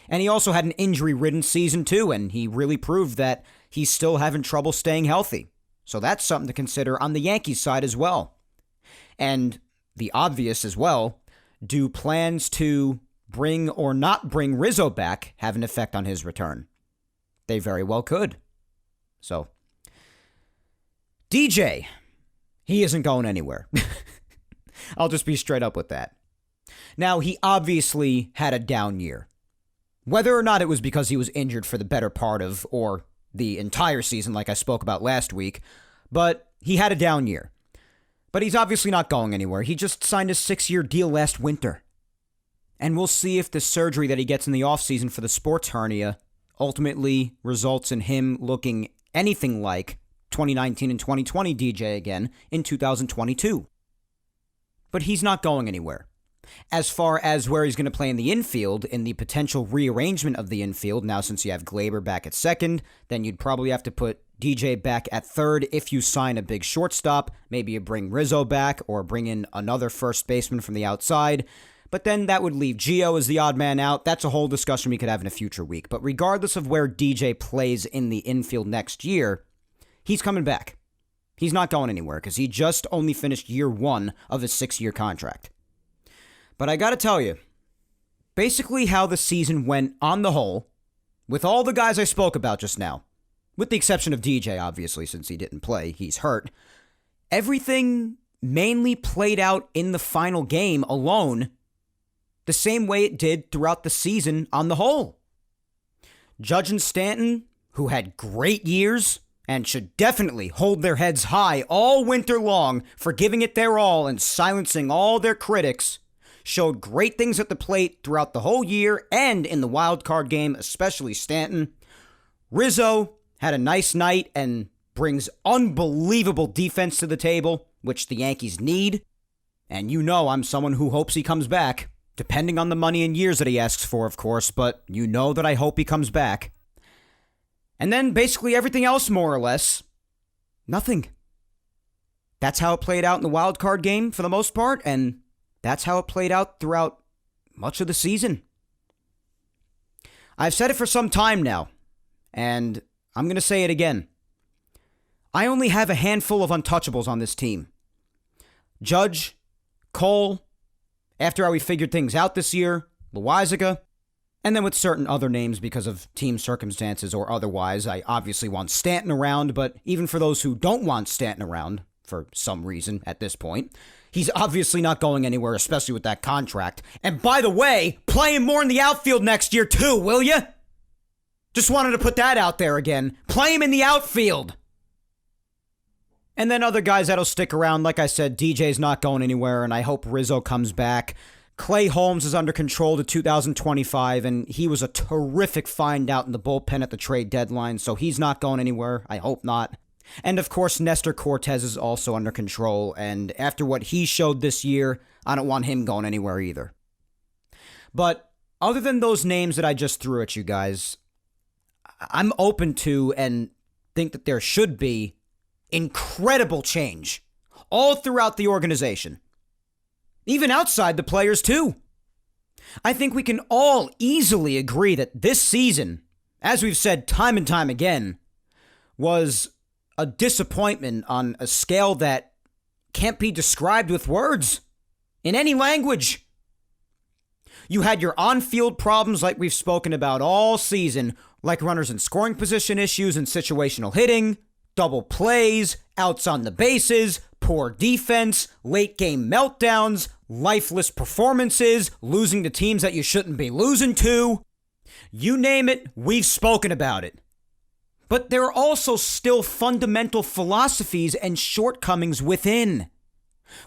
And he also had an injury-ridden season too, and he really proved that he's still having trouble staying healthy. So that's something to consider on the Yankees side as well. And the obvious as well, do plans to bring or not bring Rizzo back have an effect on his return? They very well could. So, DJ, he isn't going anywhere. I'll just be straight up with that. Now, he obviously had a down year. Whether or not it was because he was injured for the better part of, or the entire season like I spoke about last week, but he had a down year. But he's obviously not going anywhere. He just signed a 6-year deal last winter. And we'll see if the surgery that he gets in the offseason for the sports hernia ultimately results in him looking anything like 2019 and 2020 DJ again in 2022. But he's not going anywhere. As far as where he's going to play in the infield, in the potential rearrangement of the infield, now since you have Glaber back at second, then you'd probably have to put DJ back at third if you sign a big shortstop. Maybe you bring Rizzo back or bring in another first baseman from the outside. But then that would leave Gio as the odd man out. That's a whole discussion we could have in a future week. But regardless of where DJ plays in the infield next year, he's coming back. He's not going anywhere because he just only finished year 1 of his 6-year contract. But I gotta tell you, basically how the season went on the whole, with all the guys I spoke about just now, with the exception of DJ, obviously, since he didn't play, he's hurt, everything mainly played out in the final game alone the same way it did throughout the season on the whole. Judge and Stanton, who had great years and should definitely hold their heads high all winter long for giving it their all and silencing all their critics, showed great things at the plate throughout the whole year and in the wild card game, especially Stanton. Rizzo had a nice night and brings unbelievable defense to the table, which the Yankees need. And you know I'm someone who hopes he comes back, depending on the money and years that he asks for, of course, but you know that I hope he comes back. And then basically everything else, more or less, nothing. That's how it played out in the wild card game for the most part, and that's how it played out throughout much of the season. I've said it for some time now, and I'm going to say it again. I only have a handful of untouchables on this team. Judge, Cole, after how we figured things out this year, Loaisiga, and then with certain other names because of team circumstances or otherwise. I obviously want Stanton around, but even for those who don't want Stanton around, for some reason at this point, he's obviously not going anywhere, especially with that contract. And by the way, play him more in the outfield next year too, will ya? Just wanted to put that out there again. Play him in the outfield. And then other guys that'll stick around. Like I said, DJ's not going anywhere, and I hope Rizzo comes back. Clay Holmes is under control to 2025, and he was a terrific find out in the bullpen at the trade deadline, so he's not going anywhere. I hope not. And of course, Nestor Cortez is also under control, and after what he showed this year, I don't want him going anywhere either. But other than those names that I just threw at you guys, I'm open to and think that there should be incredible change all throughout the organization. Even outside the players, too. I think we can all easily agree that this season, as we've said time and time again, was a disappointment on a scale that can't be described with words in any language. You had your on-field problems like we've spoken about all season, like runners in scoring position issues and situational hitting, double plays, outs on the bases, poor defense, late game meltdowns, lifeless performances, losing to teams that you shouldn't be losing to. You name it, we've spoken about it. But there are also still fundamental philosophies and shortcomings within,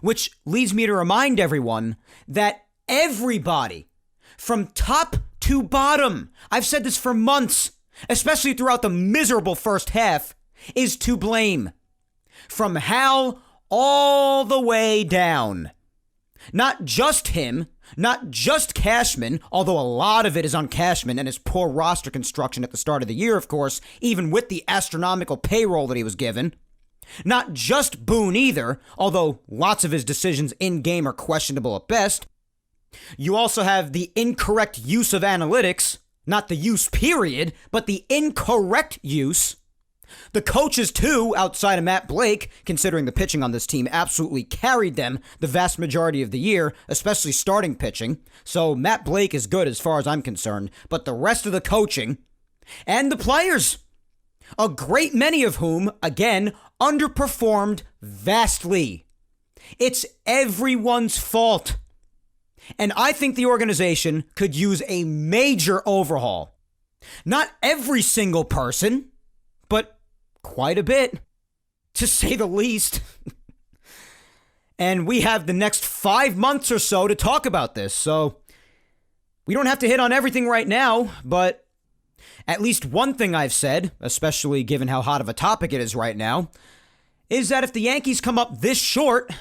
which leads me to remind everyone that everybody, from top to bottom, I've said this for months, especially throughout the miserable first half, is to blame. From Hal all the way down. Not just him, not just Cashman, although a lot of it is on Cashman and his poor roster construction at the start of the year, of course, even with the astronomical payroll that he was given. Not just Boone either, although lots of his decisions in-game are questionable at best. You also have the incorrect use of analytics, not the use period, but the incorrect use. The coaches, too, outside of Matt Blake, considering the pitching on this team absolutely carried them the vast majority of the year, especially starting pitching. So Matt Blake is good as far as I'm concerned. But the rest of the coaching and the players, a great many of whom, again, underperformed vastly. It's everyone's fault. And I think the organization could use a major overhaul. Not every single person, but quite a bit, to say the least. And we have the next 5 months or so to talk about this, so we don't have to hit on everything right now, but at least one thing I've said, especially given how hot of a topic it is right now, is that if the Yankees come up this short,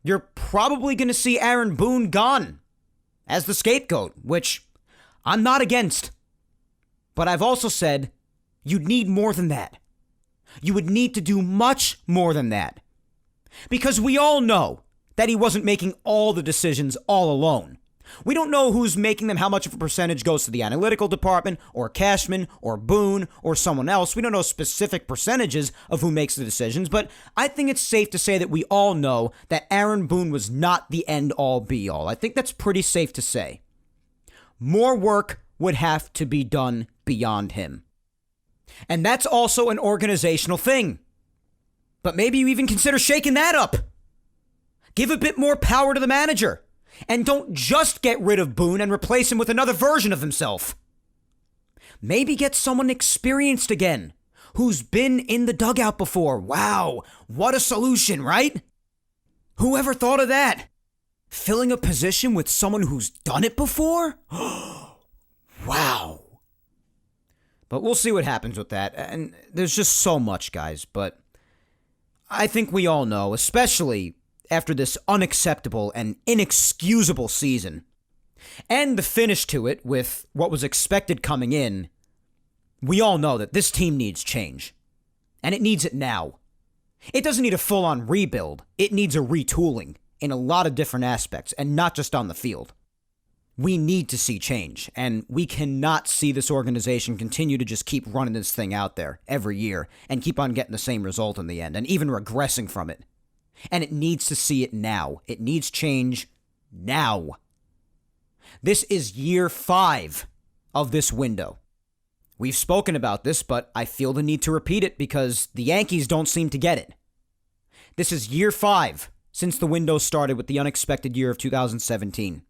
you're probably going to see Aaron Boone gone as the scapegoat, which I'm not against. But I've also said you'd need more than that. You would need to do much more than that. Because we all know that he wasn't making all the decisions all alone. We don't know who's making them, how much of a percentage goes to the analytical department, or Cashman, or Boone, or someone else. We don't know specific percentages of who makes the decisions, but I think it's safe to say that we all know that Aaron Boone was not the end-all be-all. I think that's pretty safe to say. More work would have to be done beyond him. And that's also an organizational thing. But maybe you even consider shaking that up. Give a bit more power to the manager. And don't just get rid of Boone and replace him with another version of himself. Maybe get someone experienced again, who's been in the dugout before. Wow, what a solution, right? Whoever thought of that? Filling a position with someone who's done it before? Wow. But we'll see what happens with that. And there's just so much, guys. But I think we all know, especially after this unacceptable and inexcusable season, and the finish to it with what was expected coming in, we all know that this team needs change. And it needs it now. It doesn't need a full-on rebuild. It needs a retooling in a lot of different aspects, and not just on the field. We need to see change, and we cannot see this organization continue to just keep running this thing out there every year and keep on getting the same result in the end, and even regressing from it. And it needs to see it now. It needs change now. This is year 5 of this window. We've spoken about this, but I feel the need to repeat it because the Yankees don't seem to get it. This is year 5 since the window started with the unexpected year of 2017.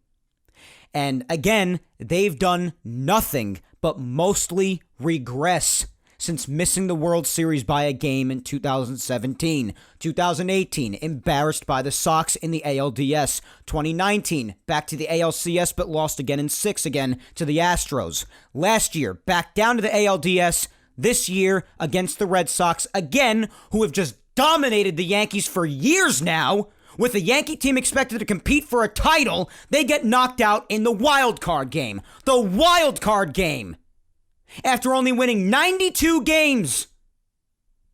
And again, they've done nothing but mostly regress since missing the World Series by a game in 2017. 2018, embarrassed by the Sox in the ALDS. 2019, back to the ALCS but lost again in 6 again to the Astros. Last year, back down to the ALDS. This year, against the Red Sox again, who have just dominated the Yankees for years now. With the Yankee team expected to compete for a title, they get knocked out in the wild card game. The wild card game. After only winning 92 games.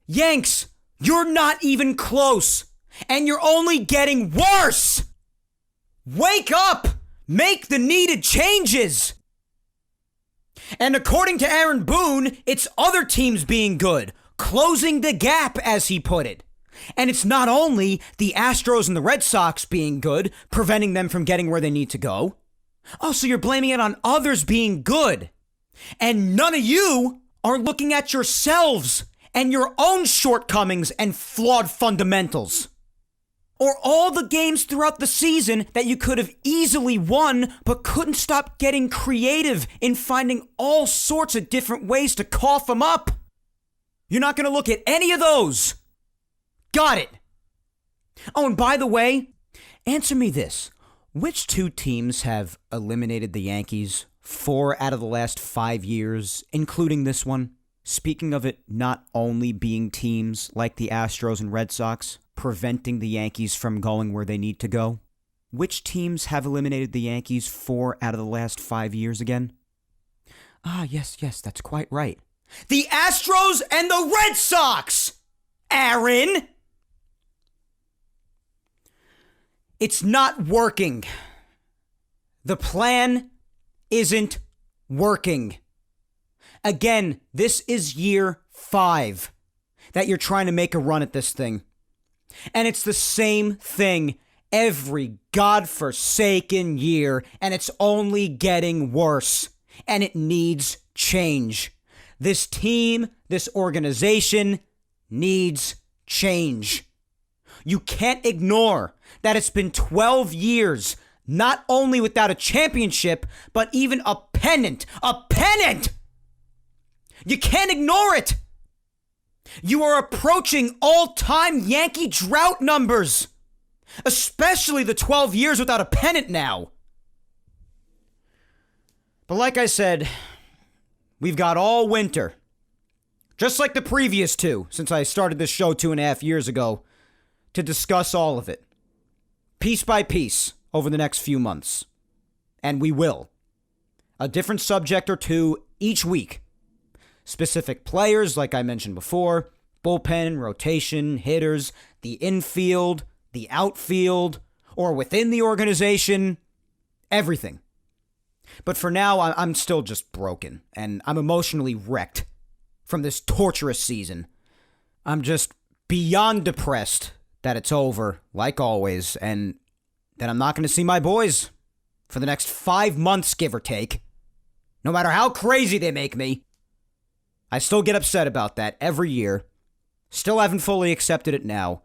Yanks, you're not even close. And you're only getting worse. Wake up! Make the needed changes. And according to Aaron Boone, it's other teams being good. Closing the gap, as he put it. And it's not only the Astros and the Red Sox being good, preventing them from getting where they need to go. Oh, so you're blaming it on others being good. And none of you are looking at yourselves and your own shortcomings and flawed fundamentals. Or all the games throughout the season that you could have easily won, but couldn't stop getting creative in finding all sorts of different ways to cough them up. You're not going to look at any of those. Got it. Oh, and by the way, answer me this. Which 2 teams have eliminated the Yankees 4 out of the last 5 years, including this one? Speaking of it not only being teams like the Astros and Red Sox, preventing the Yankees from going where they need to go. Which teams have eliminated the Yankees 4 out of the last 5 years again? Ah, yes, that's quite right. The Astros and the Red Sox! Aaron! It's not working. The plan isn't working. Again, this is year 5 that you're trying to make a run at this thing. And it's the same thing every godforsaken year, and it's only getting worse. And it needs change. This team, this organization needs change. You can't ignore that it's been 12 years, not only without a championship, but even a pennant. A pennant! You can't ignore it! You are approaching all-time Yankee drought numbers, especially the 12 years without a pennant now. But like I said, we've got all winter, just like the previous 2, since I started this show 2.5 years ago, to discuss all of it, piece by piece, over the next few months. And we will. A different subject or 2 each week. Specific players, like I mentioned before, bullpen, rotation, hitters, the infield, the outfield, or within the organization, everything. But for now, I'm still just broken, and I'm emotionally wrecked from this torturous season. I'm just beyond depressed that it's over, like always, and that I'm not going to see my boys for the next 5 months, give or take. No matter how crazy they make me. I still get upset about that every year. Still haven't fully accepted it now.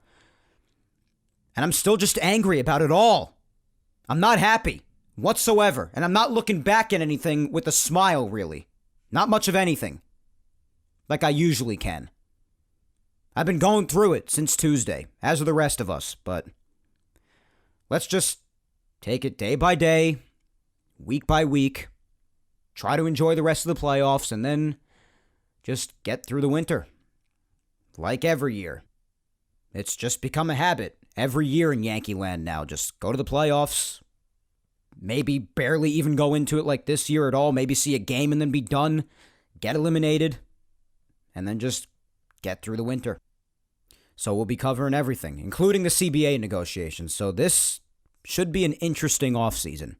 And I'm still just angry about it all. I'm not happy whatsoever. And I'm not looking back at anything with a smile, really. Not much of anything. Like I usually can. I've been going through it since Tuesday, as are the rest of us. But let's just take it day by day, week by week. Try to enjoy the rest of the playoffs and then just get through the winter. Like every year. It's just become a habit. Every year in Yankee land now. Just go to the playoffs. Maybe barely even go into it like this year at all. Maybe see a game and then be done. Get eliminated. And then just get through the winter. So we'll be covering everything, including the CBA negotiations. So this should be an interesting offseason.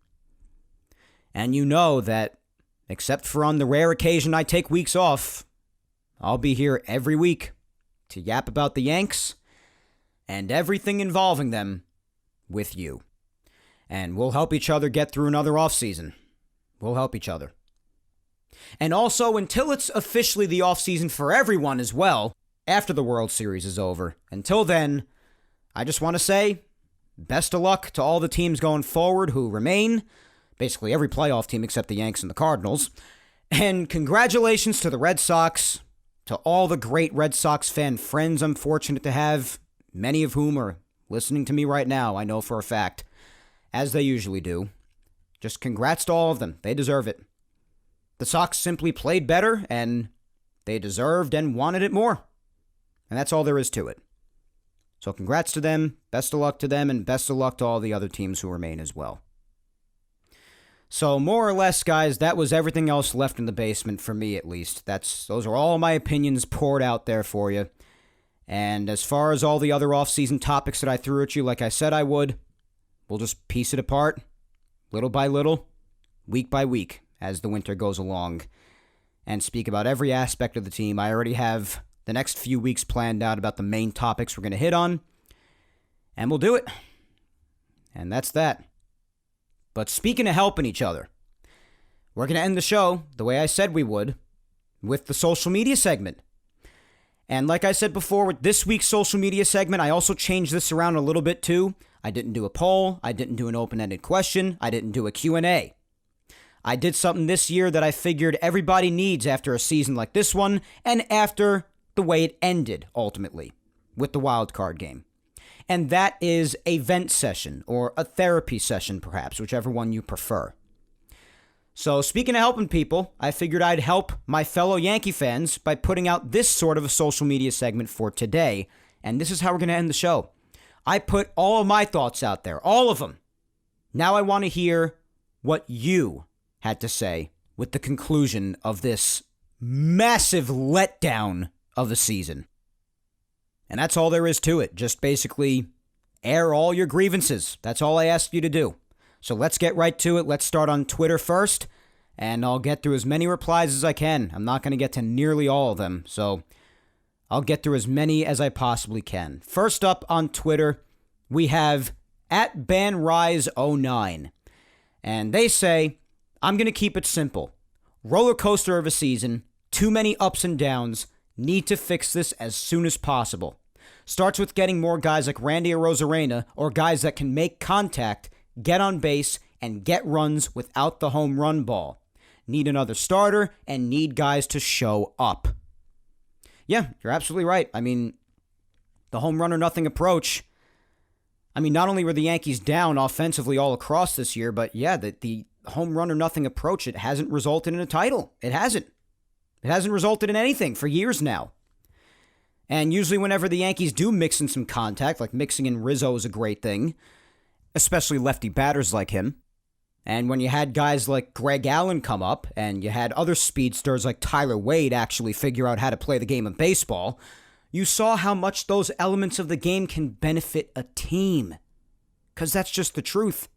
And you know that, except for on the rare occasion I take weeks off, I'll be here every week to yap about the Yanks and everything involving them with you. And we'll help each other get through another offseason. We'll help each other. And also, until it's officially the offseason for everyone as well, after the World Series is over, until then, I just want to say, best of luck to all the teams going forward who remain, basically every playoff team except the Yanks and the Cardinals, and congratulations to the Red Sox, to all the great Red Sox fan friends I'm fortunate to have, many of whom are listening to me right now, I know for a fact, as they usually do. Just congrats to all of them. They deserve it. The Sox simply played better, and they deserved and wanted it more. And that's all there is to it. So congrats to them, best of luck to them, and best of luck to all the other teams who remain as well. So more or less, guys, that was everything else left in the basement, for me at least. Those are all my opinions poured out there for you. And as far as all the other off-season topics that I threw at you, like I said I would, we'll just piece it apart, little by little, week by week, as the winter goes along, and speak about every aspect of the team. I already have the next few weeks planned out about the main topics we're going to hit on, and we'll do it. And that's that. But speaking of helping each other, we're going to end the show the way I said we would, with the social media segment. And like I said before, with this week's social media segment, I also changed this around a little bit too. I didn't do a poll. I didn't do an open-ended question. I didn't do a Q&A. I did something this year that I figured everybody needs after a season like this one, and after the way it ended, ultimately, with the wild card game. And that is a vent session, or a therapy session, perhaps, whichever one you prefer. So, speaking of helping people, I figured I'd help my fellow Yankee fans by putting out this sort of a social media segment for today, and this is how we're going to end the show. I put all of my thoughts out there, all of them. Now I want to hear what you had to say with the conclusion of this massive letdown of the season. And that's all there is to it. Just basically air all your grievances. That's all I asked you to do. So let's get right to it. Let's start on Twitter first, and I'll get through as many replies as I can. I'm not going to get to nearly all of them, so I'll get through as many as I possibly can. First up on Twitter, we have @BanRise09, and they say, I'm going to keep it simple. Roller coaster of a season, too many ups and downs, need to fix this as soon as possible. Starts with getting more guys like Randy Arozarena, or guys that can make contact, get on base, and get runs without the home run ball. Need another starter, and need guys to show up. Yeah, you're absolutely right. I mean, the home run or nothing approach, not only were the Yankees down offensively all across this year, but yeah, the home run or nothing approach, it hasn't resulted in a title. It hasn't. It hasn't resulted in anything for years now. And usually whenever the Yankees do mix in some contact, like mixing in Rizzo is a great thing, especially lefty batters like him. And when you had guys like Greg Allen come up, and you had other speedsters like Tyler Wade actually figure out how to play the game of baseball, you saw how much those elements of the game can benefit a team. Because that's just the truth.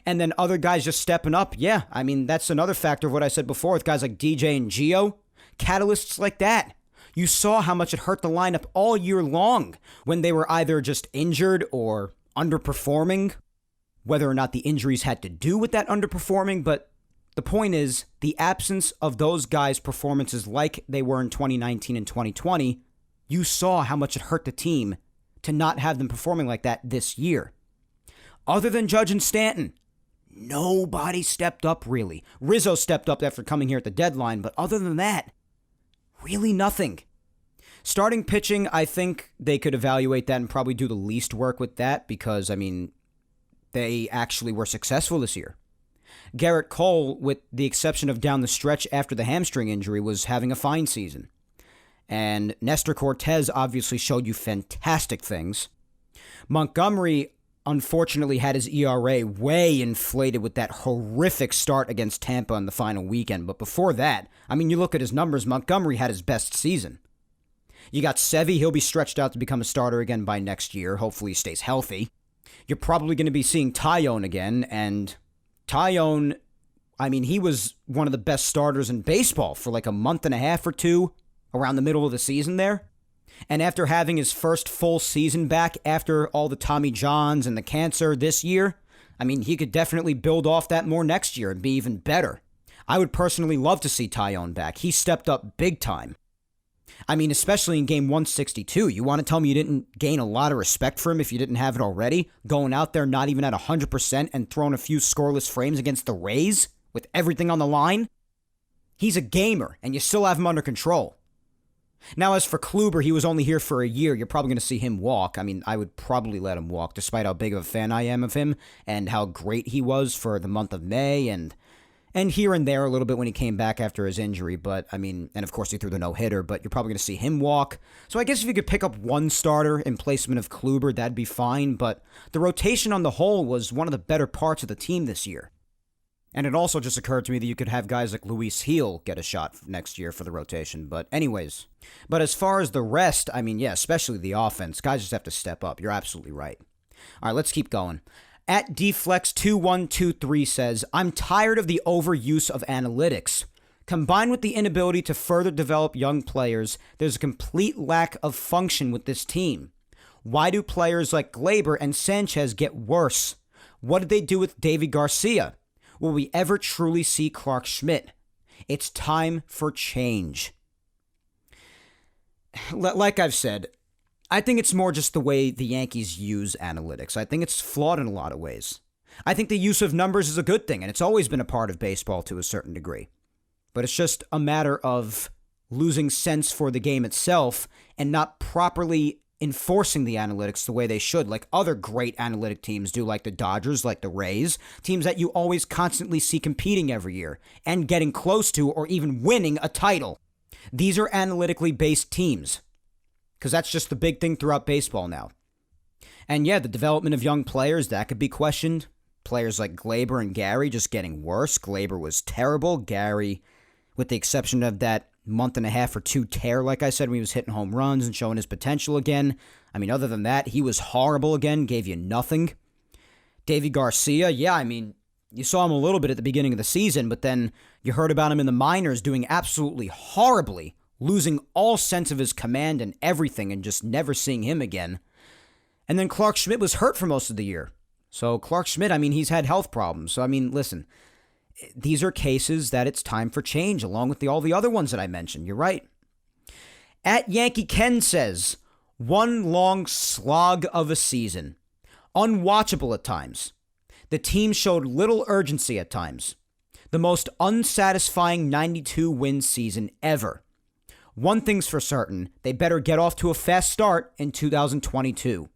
And then other guys just stepping up, yeah, that's another factor of what I said before with guys like DJ and Gio. Catalysts like that. You saw how much it hurt the lineup all year long when they were either just injured or underperforming, whether or not the injuries had to do with that underperforming, but the point is, the absence of those guys' performances like they were in 2019 and 2020 You saw how much it hurt the team to not have them performing like that this year. Other than Judge and Stanton, nobody stepped up really. Rizzo stepped up after coming here at the deadline, but other than that, really nothing. Starting pitching, I think they could evaluate that and probably do the least work with that because, they actually were successful this year. Garrett Cole, with the exception of down the stretch after the hamstring injury, was having a fine season. And Nestor Cortez obviously showed you fantastic things. Montgomery, unfortunately, had his ERA way inflated with that horrific start against Tampa in the final weekend. But before that, you look at his numbers, Montgomery had his best season. You got Sevy, he'll be stretched out to become a starter again by next year. Hopefully he stays healthy. You're probably going to be seeing Taillon again, and Taillon, he was one of the best starters in baseball for like a month and a half or two around the middle of the season there. And after having his first full season back after all the Tommy Johns and the cancer this year, he could definitely build off that more next year and be even better. I would personally love to see Taillon back. He stepped up big time. Especially in game 162. You want to tell me you didn't gain a lot of respect for him if you didn't have it already? Going out there not even at 100% and throwing a few scoreless frames against the Rays with everything on the line? He's a gamer, and you still have him under control. Now, as for Kluber, he was only here for a year. You're probably going to see him walk. I would probably let him walk, despite how big of a fan I am of him and how great he was for the month of May and here and there a little bit when he came back after his injury. But, and of course he threw the no-hitter, but you're probably going to see him walk. So I guess if you could pick up one starter in placement of Kluber, that'd be fine. But the rotation on the whole was one of the better parts of the team this year. And it also just occurred to me that you could have guys like Luis Gil get a shot next year for the rotation. But anyways, as far as the rest, especially the offense, guys just have to step up. You're absolutely right. All right, let's keep going. At Dflex2123 says, I'm tired of the overuse of analytics. Combined with the inability to further develop young players, there's a complete lack of function with this team. Why do players like Gleyber and Sanchez get worse? What did they do with David Garcia? Will we ever truly see Clark Schmidt? It's time for change. Like I've said, I think it's more just the way the Yankees use analytics. I think it's flawed in a lot of ways. I think the use of numbers is a good thing, and it's always been a part of baseball to a certain degree. But it's just a matter of losing sense for the game itself and not properly enforcing the analytics the way they should, like other great analytic teams do, like the Dodgers, like the Rays, teams that you always constantly see competing every year and getting close to or even winning a title. These are analytically based teams. Because that's just the big thing throughout baseball now. And yeah, the development of young players, that could be questioned. Players like Gleyber and Gary just getting worse. Gleyber was terrible. Gary, with the exception of that month and a half or two tear, like I said, when he was hitting home runs and showing his potential again. Other than that, he was horrible again, gave you nothing. Davy Garcia, you saw him a little bit at the beginning of the season, but then you heard about him in the minors doing absolutely horribly, losing all sense of his command and everything and just never seeing him again. And then Clark Schmidt was hurt for most of the year. So Clark Schmidt, he's had health problems. So, listen, these are cases that it's time for change along with all the other ones that I mentioned. You're right. At Yankee Ken says, one long slog of a season. Unwatchable at times. The team showed little urgency at times. The most unsatisfying 92-win season ever. One thing's for certain, they better get off to a fast start in 2022.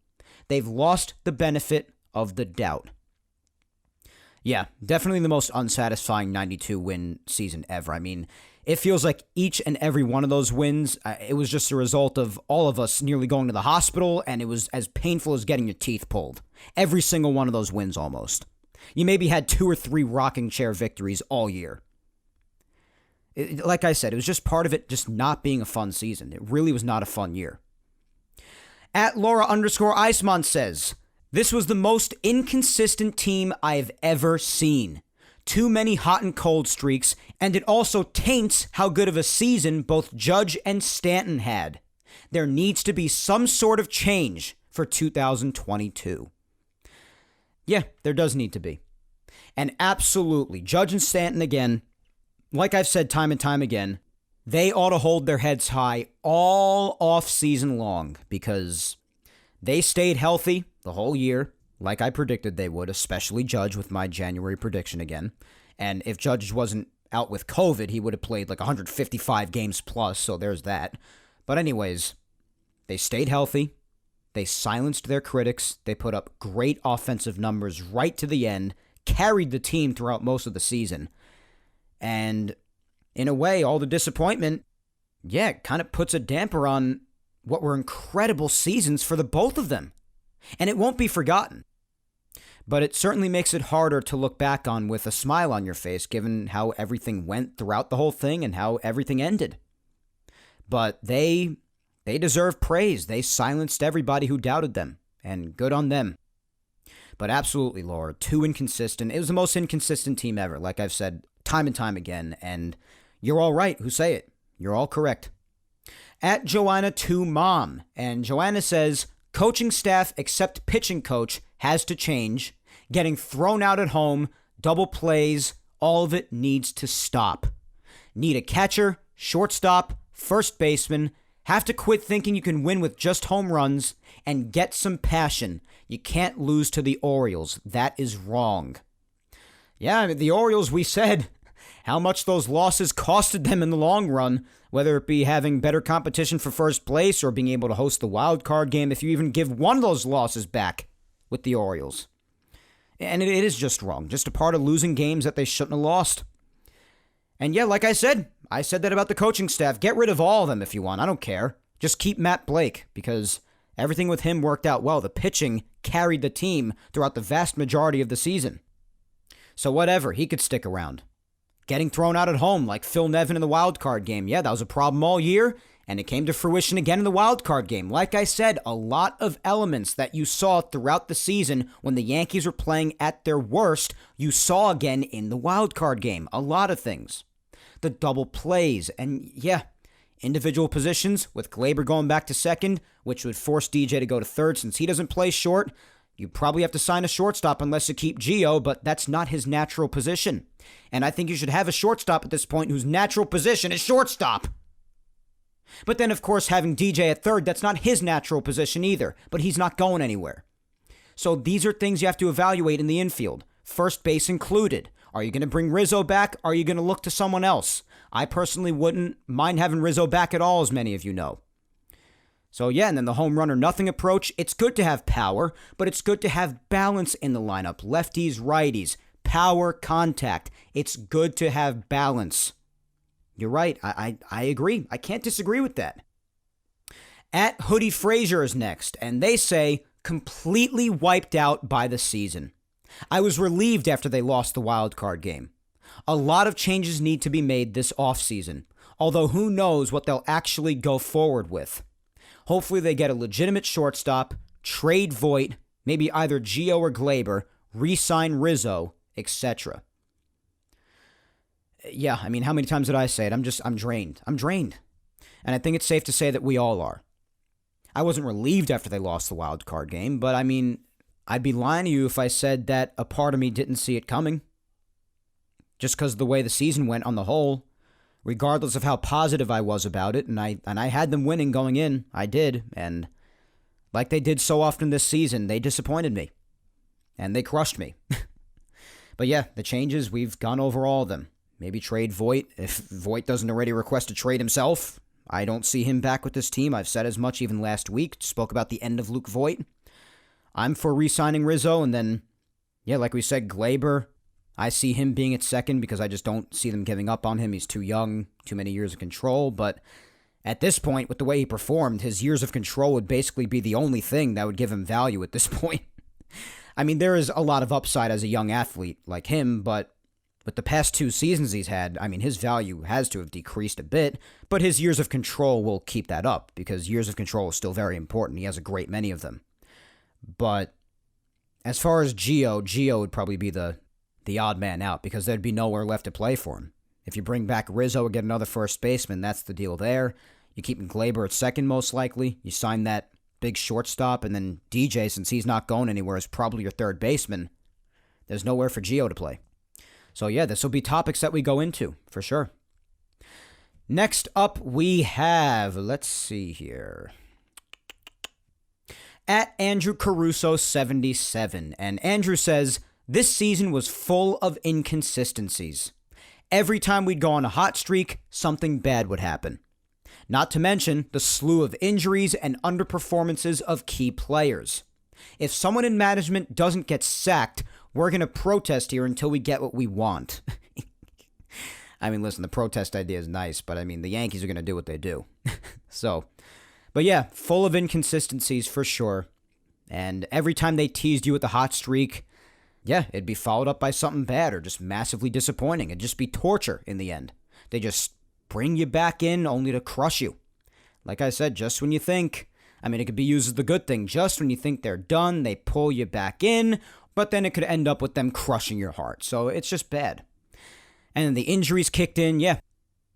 They've lost the benefit of the doubt. Yeah, definitely the most unsatisfying 92-win season ever. It feels like each and every one of those wins, it was just a result of all of us nearly going to the hospital, and it was as painful as getting your teeth pulled. Every single one of those wins almost. You maybe had 2 or 3 rocking chair victories all year. Like I said, it was just part of it just not being a fun season. It really was not a fun year. At Laura_Iceman says, this was the most inconsistent team I've ever seen. Too many hot and cold streaks, and it also taints how good of a season both Judge and Stanton had. There needs to be some sort of change for 2022. Yeah, there does need to be. And absolutely, Judge and Stanton again, like I've said time and time again, They ought to hold their heads high all off season long because they stayed healthy the whole year, like I predicted they would, especially Judge with my January prediction again. And if Judge wasn't out with COVID, he would have played like 155 games plus, so there's that. But anyways, they stayed healthy. They silenced their critics. They put up great offensive numbers right to the end, carried the team throughout most of the season. And in a way, all the disappointment, kind of puts a damper on what were incredible seasons for the both of them. And it won't be forgotten. But it certainly makes it harder to look back on with a smile on your face, given how everything went throughout the whole thing and how everything ended. But they deserve praise. They silenced everybody who doubted them, and good on them. But absolutely, Laura, too inconsistent. It was the most inconsistent team ever, like I've said time and time again, and you're all right who say it. You're all correct. At Joanna2Mom, and Joanna says, coaching staff except pitching coach has to change. Getting thrown out at home, double plays, all of it needs to stop. Need a catcher, shortstop, first baseman. Have to quit thinking you can win with just home runs and get some passion. You can't lose to the Orioles. That is wrong. Yeah, the Orioles, we said how much those losses costed them in the long run, whether it be having better competition for first place or being able to host the wild card game if you even give one of those losses back with the Orioles. And it is just wrong, just a part of losing games that they shouldn't have lost. And yeah, like I said that about the coaching staff. Get rid of all of them if you want. I don't care. Just keep Matt Blake because everything with him worked out well. The pitching carried the team throughout the vast majority of the season. So whatever, he could stick around. Getting thrown out at home like Phil Nevin in the wild card game. Yeah, that was a problem all year, and it came to fruition again in the wild card game. Like I said, a lot of elements that you saw throughout the season when the Yankees were playing at their worst, you saw again in the wild card game. A lot of things. The double plays, and individual positions with Gleyber going back to second, which would force DJ to go to third since he doesn't play short. You probably have to sign a shortstop unless you keep Gio, but that's not his natural position. And I think you should have a shortstop at this point whose natural position is shortstop. But then, of course, having DJ at third, that's not his natural position either, but he's not going anywhere. So these are things you have to evaluate in the infield, first base included. Are you going to bring Rizzo back? Are you going to look to someone else? I personally wouldn't mind having Rizzo back at all, as many of you know. So and then the home run or nothing approach. It's good to have power, but it's good to have balance in the lineup. Lefties, righties, power, contact. It's good to have balance. You're right. I agree. I can't disagree with that. At Hoodie Frazier is next, and they say, completely wiped out by the season. I was relieved after they lost the wild card game. A lot of changes need to be made this offseason, although who knows what they'll actually go forward with. Hopefully they get a legitimate shortstop, trade Voit, maybe either Gio or Gleyber, re-sign Rizzo, etc. Yeah, I mean, how many times did I say it? I'm drained. I'm drained. And I think it's safe to say that we all are. I wasn't relieved after they lost the wild card game, but I mean, I'd be lying to you if I said that a part of me didn't see it coming. Just because of the way the season went on the whole, regardless of how positive I was about it, and I had them winning going in, I did, and like they did so often this season, they disappointed me, and they crushed me. But yeah, the changes, we've gone over all of them. Maybe trade Voit, if Voit doesn't already request a trade himself. I don't see him back with this team. I've said as much even last week, spoke about the end of Luke Voit. I'm for re-signing Rizzo, and then, like we said, Gleyber, I see him being at second because I just don't see them giving up on him. He's too young, too many years of control. But at this point, with the way he performed, his years of control would basically be the only thing that would give him value at this point. I mean, there is a lot of upside as a young athlete like him, but with the past 2 seasons he's had, I mean, his value has to have decreased a bit, but his years of control will keep that up because years of control is still very important. He has a great many of them. But as far as Gio would probably be the odd man out because there'd be nowhere left to play for him. If you bring back Rizzo or get another first baseman, that's the deal there. You keep Gleyber at second most likely. You sign that big shortstop, and then DJ, since he's not going anywhere, is probably your third baseman. There's nowhere for Gio to play. So this will be topics that we go into, for sure. Next up, we have, let's see here, at Andrew Caruso 77. And Andrew says, this season was full of inconsistencies. Every time we'd go on a hot streak, something bad would happen. Not to mention the slew of injuries and underperformances of key players. If someone in management doesn't get sacked, we're going to protest here until we get what we want. I mean, listen, the protest idea is nice, but I mean, the Yankees are going to do what they do. But yeah, full of inconsistencies for sure. And every time they teased you with the hot streak, yeah, it'd be followed up by something bad or just massively disappointing. It'd just be torture in the end. They just bring you back in only to crush you. Like I said, just when you think, I mean, it could be used as the good thing. Just when you think they're done, they pull you back in, but then it could end up with them crushing your heart. So it's just bad. And then the injuries kicked in, yeah.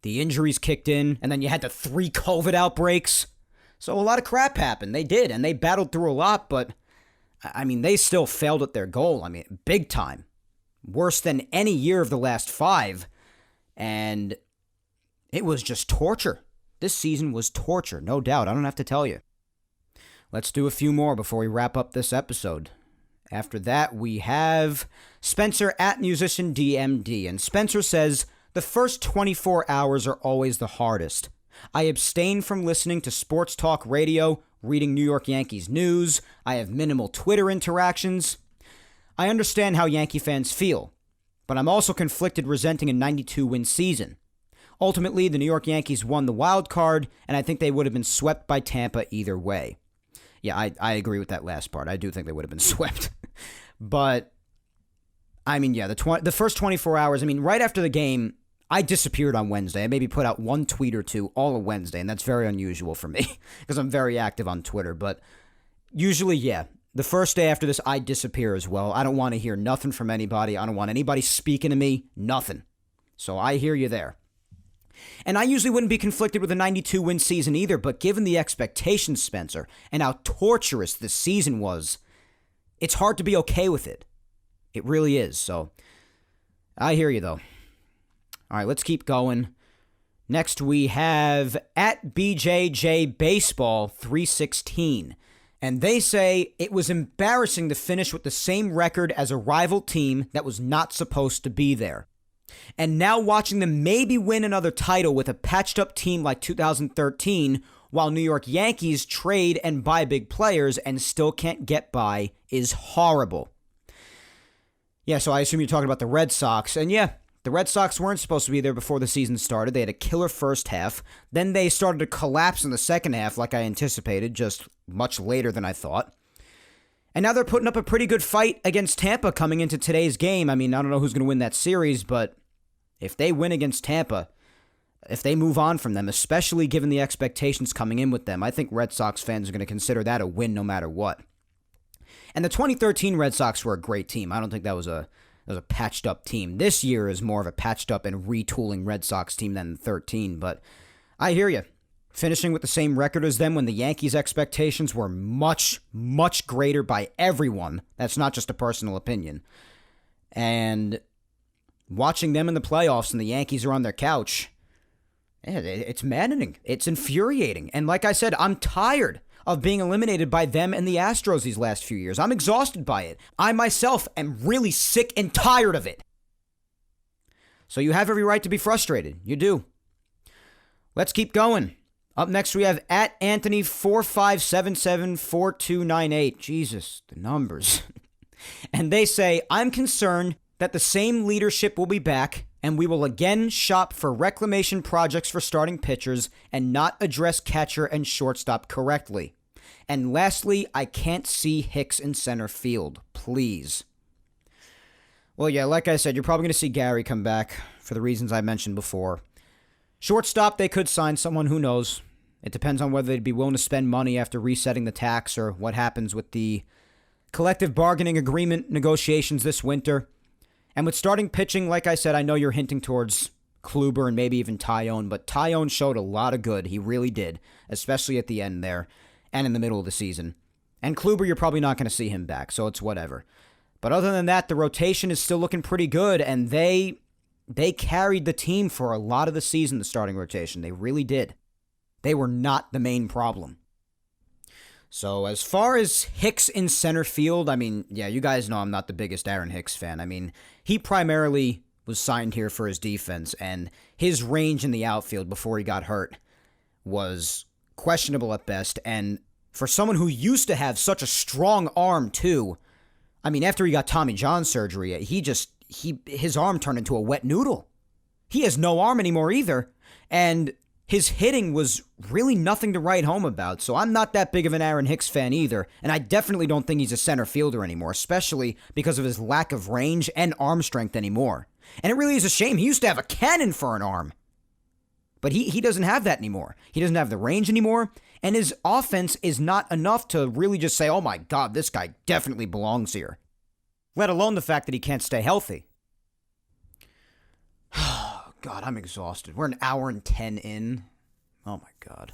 The injuries kicked in, and then you had the 3 COVID outbreaks. So a lot of crap happened. They did, and they battled through a lot, but, I mean, they still failed at their goal. I mean, big time. Worse than any year of the last 5. And it was just torture. This season was torture, no doubt. I don't have to tell you. Let's do a few more before we wrap up this episode. After that, we have Spencer at Musician DMD. And Spencer says, the first 24 hours are always the hardest. I abstain from listening to sports talk radio, reading New York Yankees news. I have minimal Twitter interactions. I understand how Yankee fans feel, but I'm also conflicted resenting a 92-win season. Ultimately, the New York Yankees won the wild card, and I think they would have been swept by Tampa either way. Yeah, I agree with that last part. I do think they would have been swept. But, I mean, yeah, the first 24 hours, I mean, right after the game, I disappeared on Wednesday. I maybe put out 1 tweet or 2 all of Wednesday, and that's very unusual for me because I'm very active on Twitter. But usually, yeah, the first day after this, I disappear as well. I don't want to hear nothing from anybody. I don't want anybody speaking to me, nothing. So I hear you there. And I usually wouldn't be conflicted with a 92-win season either, but given the expectations, Spencer, and how torturous this season was, it's hard to be okay with it. It really is. So I hear you, though. All right, let's keep going. Next, we have at BJJ Baseball 316. And they say it was embarrassing to finish with the same record as a rival team that was not supposed to be there. And now watching them maybe win another title with a patched-up team like 2013, while New York Yankees trade and buy big players and still can't get by, is horrible. Yeah, so I assume you're talking about the Red Sox. And yeah, the Red Sox weren't supposed to be there before the season started. They had a killer first half. Then they started to collapse in the second half like I anticipated, just much later than I thought. And now they're putting up a pretty good fight against Tampa coming into today's game. I mean, I don't know who's going to win that series, but if they win against Tampa, if they move on from them, especially given the expectations coming in with them, I think Red Sox fans are going to consider that a win no matter what. And the 2013 Red Sox were a great team. I don't think that was a patched-up team. This year is more of a patched-up and retooling Red Sox team than 13, but I hear you. Finishing with the same record as them when the Yankees' expectations were much, much greater by everyone. That's not just a personal opinion. And watching them in the playoffs and the Yankees are on their couch, it's maddening. It's infuriating. And like I said, I'm tired of being eliminated by them and the Astros these last few years. I'm exhausted by it. I myself am really sick and tired of it. So you have every right to be frustrated. You do. Let's keep going. Up next, we have at Anthony 45774298. Jesus, the numbers. And they say, I'm concerned that the same leadership will be back and we will again shop for reclamation projects for starting pitchers and not address catcher and shortstop correctly. And lastly, I can't see Hicks in center field. Please. Well, yeah, like I said, you're probably going to see Gary come back for the reasons I mentioned before. Shortstop, they could sign someone, who knows. It depends on whether they'd be willing to spend money after resetting the tax or what happens with the collective bargaining agreement negotiations this winter. And with starting pitching, like I said, I know you're hinting towards Kluber and maybe even Tyone, but Tyone showed a lot of good. He really did, especially at the end there and in the middle of the season. And Kluber, you're probably not going to see him back, so it's whatever. But other than that, the rotation is still looking pretty good, and they they carried the team for a lot of the season, the starting rotation. They really did. They were not the main problem. So as far as Hicks in center field, I mean, yeah, you guys know I'm not the biggest Aaron Hicks fan. I mean, he primarily was signed here for his defense, and his range in the outfield before he got hurt was questionable at best. And for someone who used to have such a strong arm too, I mean, after he got Tommy John surgery, his arm turned into a wet noodle. He has no arm anymore either, and his hitting was really nothing to write home about, so I'm not that big of an Aaron Hicks fan either, and I definitely don't think he's a center fielder anymore, especially because of his lack of range and arm strength anymore. And it really is a shame. He used to have a cannon for an arm, but he doesn't have that anymore. He doesn't have the range anymore, and his offense is not enough to really just say, oh my God, this guy definitely belongs here, let alone the fact that he can't stay healthy. God, I'm exhausted. We're an hour and 10 in. Oh, my God.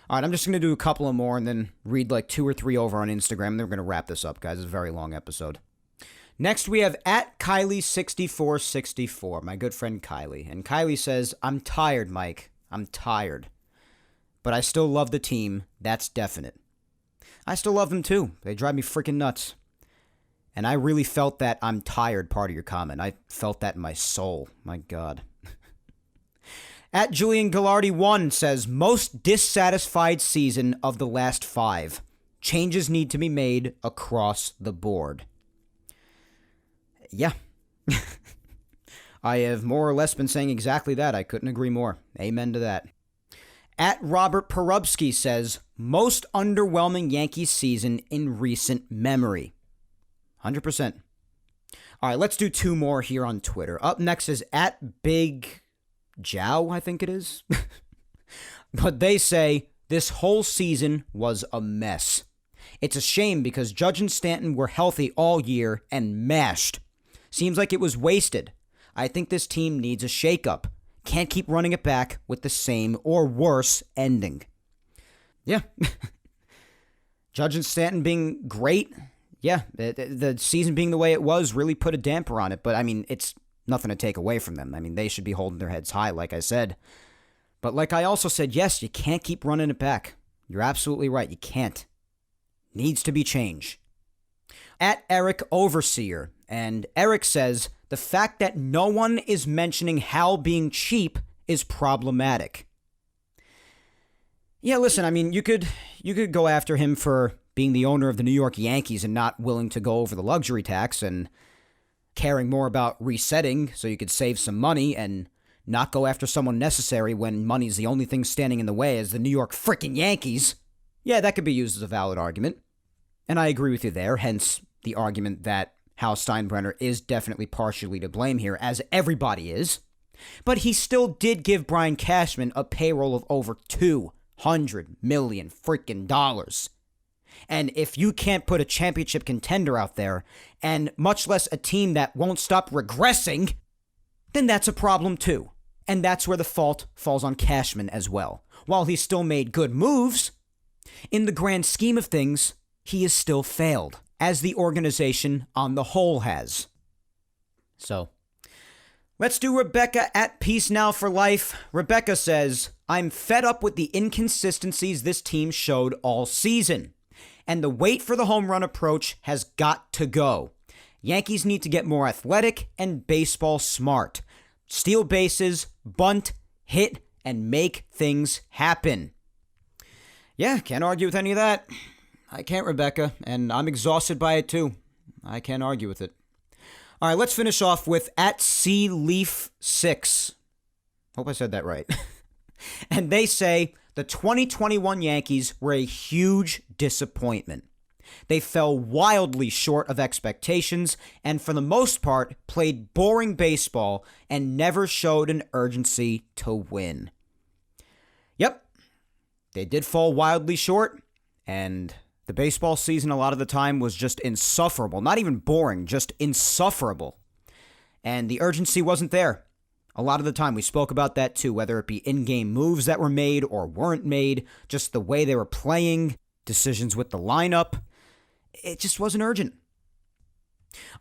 All right, I'm just going to do a couple of more and then read like 2 or 3 over on Instagram. And then we're going to wrap this up, guys. It's a very long episode. Next, we have at Kylie6464, my good friend Kylie. And Kylie says, I'm tired, Mike. I'm tired. But I still love the team. That's definite. I still love them, too. They drive me freaking nuts. And I really felt that I'm tired part of your comment. I felt that in my soul. My God. At Julian Gallardi 1 says, most dissatisfied season of the last 5. Changes need to be made across the board. Yeah. I have more or less been saying exactly that. I couldn't agree more. Amen to that. At Robert Perubsky says, most underwhelming Yankees season in recent memory. 100%. All right, let's do 2 more here on Twitter. Up next is at Big Jow, I think it is. But they say, this whole season was a mess. It's a shame because Judge and Stanton were healthy all year and mashed. Seems like it was wasted. I think this team needs a shakeup. Can't keep running it back with the same or worse ending. Yeah. Judge and Stanton being great. Yeah, the season being the way it was really put a damper on it. But, I mean, it's nothing to take away from them. I mean, they should be holding their heads high, like I said. But like I also said, yes, you can't keep running it back. You're absolutely right. You can't. Needs to be change. At Eric Overseer. And Eric says, the fact that no one is mentioning Hal being cheap is problematic. Yeah, listen, I mean, you could go after him for being the owner of the New York Yankees and not willing to go over the luxury tax and caring more about resetting so you could save some money and not go after someone necessary when money's the only thing standing in the way as the New York frickin' Yankees. Yeah, that could be used as a valid argument. And I agree with you there, hence the argument that Hal Steinbrenner is definitely partially to blame here, as everybody is. But he still did give Brian Cashman a payroll of over $200 million freaking dollars. And if you can't put a championship contender out there, and much less a team that won't stop regressing, then that's a problem too. And that's where the fault falls on Cashman as well. While he still made good moves, in the grand scheme of things, he has still failed, as the organization on the whole has. So, let's do Rebecca at Peace Now for Life. Rebecca says, I'm fed up with the inconsistencies this team showed all season. And the wait for the home run approach has got to go. Yankees need to get more athletic and baseball smart. Steal bases, bunt, hit, and make things happen. Yeah, can't argue with any of that. I can't, Rebecca, and I'm exhausted by it too. I can't argue with it. All right, let's finish off with at CLeaf6. Hope I said that right. And they say, the 2021 Yankees were a huge disappointment. They fell wildly short of expectations and for the most part played boring baseball and never showed an urgency to win. Yep, they did fall wildly short, and the baseball season a lot of the time was just insufferable. Not even boring, just insufferable. And the urgency wasn't there. A lot of the time, we spoke about that too, whether it be in-game moves that were made or weren't made, just the way they were playing, decisions with the lineup. It just wasn't urgent.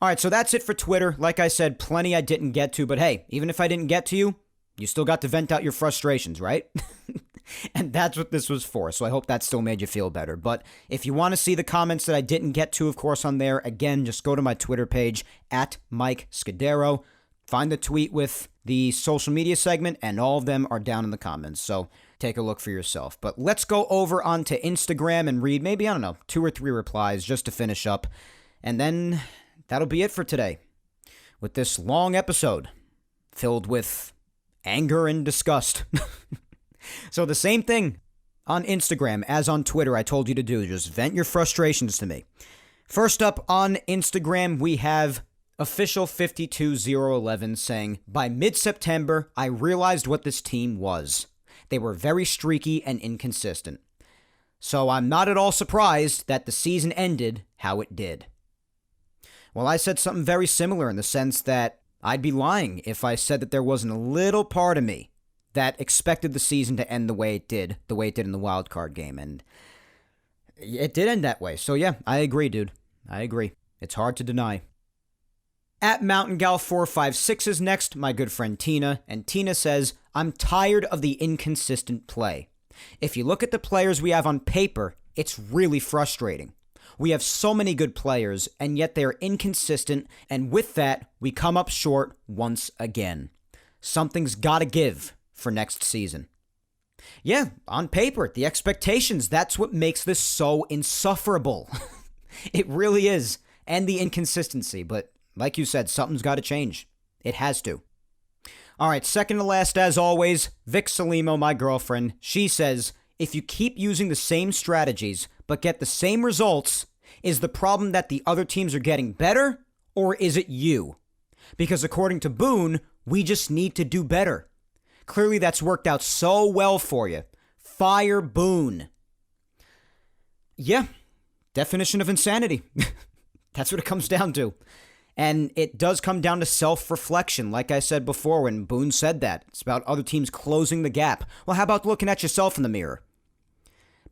All right, so that's it for Twitter. Like I said, plenty I didn't get to, but hey, even if I didn't get to you, you still got to vent out your frustrations, right? And that's what this was for, so I hope that still made you feel better. But if you want to see the comments that I didn't get to, of course, on there, again, just go to my Twitter page, @MikeScudero. Find the tweet with the social media segment, and all of them are down in the comments, so take a look for yourself. But let's go over onto Instagram and read maybe, 2 or 3 replies just to finish up, and then that'll be it for today with this long episode filled with anger and disgust. So the same thing on Instagram as on Twitter I told you to do. Just vent your frustrations to me. First up on Instagram, we have official 52011 saying, by mid-September, I realized what this team was. They were very streaky and inconsistent. So I'm not at all surprised that the season ended how it did. Well, I said something very similar in the sense that I'd be lying if I said that there wasn't a little part of me that expected the season to end the way it did in the wild card game, and it did end that way. So yeah, I agree, dude. I agree. It's hard to deny. @MountainGal456 is next, my good friend Tina, and Tina says, I'm tired of the inconsistent play. If you look at the players we have on paper, it's really frustrating. We have so many good players, and yet they are inconsistent, and with that, we come up short once again. Something's gotta give for next season. Yeah, on paper, the expectations, that's what makes this so insufferable. It really is, and the inconsistency, but like you said, something's gotta change. It has to. All right, second to last, as always, Vic Salimo, my girlfriend, she says, if you keep using the same strategies but get the same results, is the problem that the other teams are getting better, or is it you? Because according to Boone, we just need to do better. Clearly that's worked out so well for you. Fire Boone. Yeah, definition of insanity. That's what it comes down to. And it does come down to self-reflection, like I said before when Boone said that. It's about other teams closing the gap. Well, how about looking at yourself in the mirror?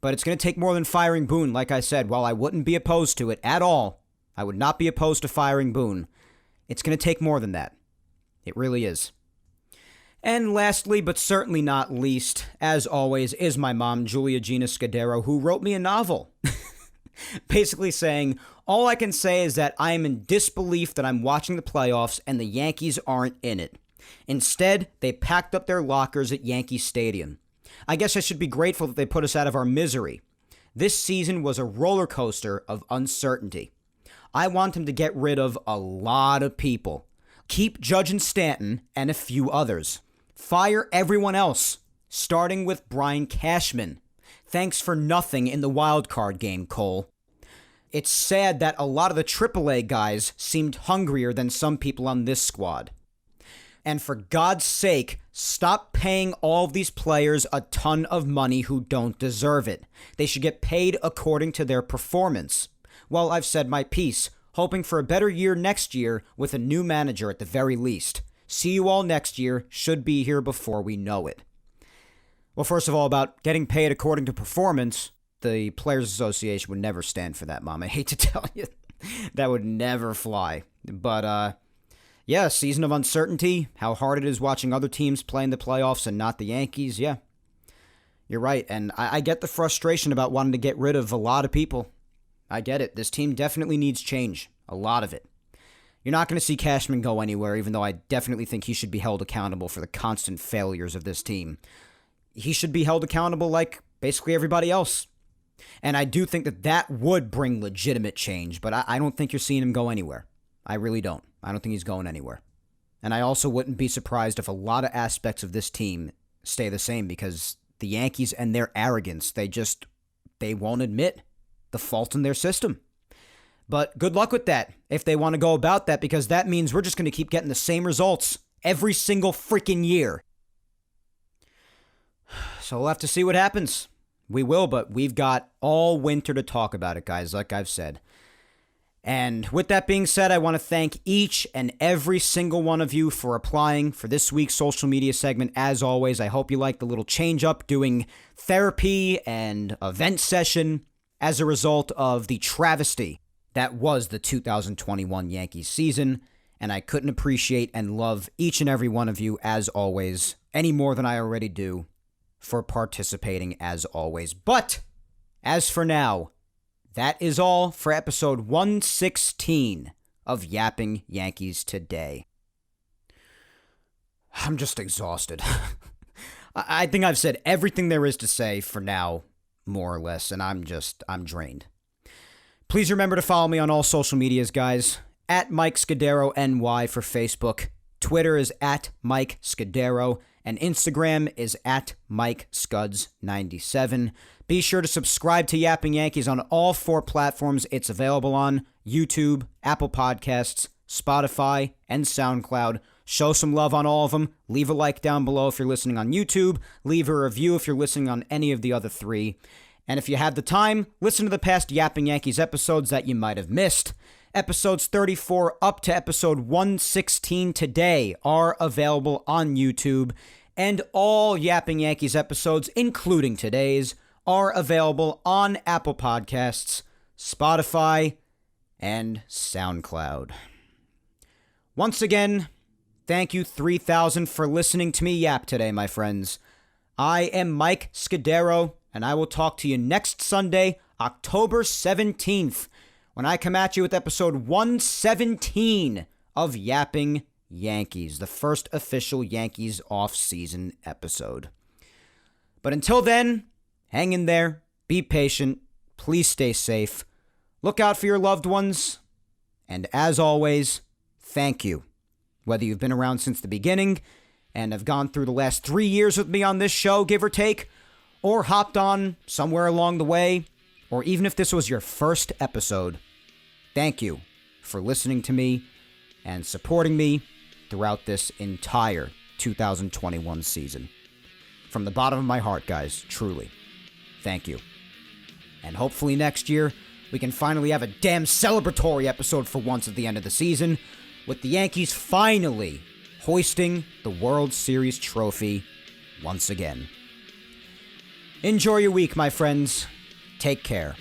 But it's going to take more than firing Boone, like I said. While I wouldn't be opposed to it at all, I would not be opposed to firing Boone. It's going to take more than that. It really is. And lastly, but certainly not least, as always, is my mom, Julia Gina Scudero, who wrote me a novel. Basically saying, all I can say is that I am in disbelief that I'm watching the playoffs and the Yankees aren't in it. Instead, they packed up their lockers at Yankee Stadium. I guess I should be grateful that they put us out of our misery. This season was a roller coaster of uncertainty. I want him to get rid of a lot of people. Keep Judge and Stanton and a few others. Fire everyone else, starting with Brian Cashman. Thanks for nothing in the wild card game, Cole. It's sad that a lot of the AAA guys seemed hungrier than some people on this squad. And for God's sake, stop paying all of these players a ton of money who don't deserve it. They should get paid according to their performance. Well, I've said my piece, hoping for a better year next year with a new manager at the very least. See you all next year, should be here before we know it. Well, first of all, about getting paid according to performance, the Players Association would never stand for that, Mom. I hate to tell you. That would never fly. But, yeah, season of uncertainty, how hard it is watching other teams play in the playoffs and not the Yankees, yeah. You're right, and I get the frustration about wanting to get rid of a lot of people. I get it. This team definitely needs change. A lot of it. You're not going to see Cashman go anywhere, even though I definitely think he should be held accountable for the constant failures of this team. He should be held accountable like basically everybody else. And I do think that that would bring legitimate change, but I don't think you're seeing him go anywhere. I really don't. I don't think he's going anywhere. And I also wouldn't be surprised if a lot of aspects of this team stay the same, because the Yankees and their arrogance, they won't admit the fault in their system. But good luck with that if they want to go about that, because that means we're just going to keep getting the same results every single freaking year. So we'll have to see what happens. We will, but we've got all winter to talk about it, guys, like I've said. And with that being said, I want to thank each and every single one of you for applying for this week's social media segment. As always, I hope you like the little change up doing therapy and event session as a result of the travesty that was the 2021 Yankees season, and I couldn't appreciate and love each and every one of you, as always, any more than I already do, for participating as always. But, as for now, that is all for episode 116 of Yapping Yankees today. I'm just exhausted. I think I've said everything there is to say for now, more or less, and I'm drained. Please remember to follow me on all social medias, guys. At Mike Scudero NY for Facebook. Twitter is at Mike Scudero. And Instagram is at Mike Scuds97. Be sure to subscribe to Yapping Yankees on all 4 platforms it's available on: YouTube, Apple Podcasts, Spotify, and SoundCloud. Show some love on all of them. Leave a like down below if you're listening on YouTube. Leave a review if you're listening on any of the other 3. And if you have the time, listen to the past Yapping Yankees episodes that you might have missed. Episodes 34 up to episode 116 today are available on YouTube, and all Yapping Yankees episodes, including today's, are available on Apple Podcasts, Spotify, and SoundCloud. Once again, thank you 3,000 for listening to me yap today, my friends. I am Mike Scudero, and I will talk to you next Sunday, October 17th, when I come at you with episode 117 of Yapping Yankees, the first official Yankees off-season episode. But until then, hang in there, be patient, please stay safe, look out for your loved ones, and as always, thank you. Whether you've been around since the beginning and have gone through the last 3 years with me on this show, give or take, or hopped on somewhere along the way, or even if this was your first episode, thank you for listening to me and supporting me throughout this entire 2021 season. From the bottom of my heart, guys, truly, thank you. And hopefully next year, we can finally have a damn celebratory episode for once at the end of the season, with the Yankees finally hoisting the World Series trophy once again. Enjoy your week, my friends. Take care.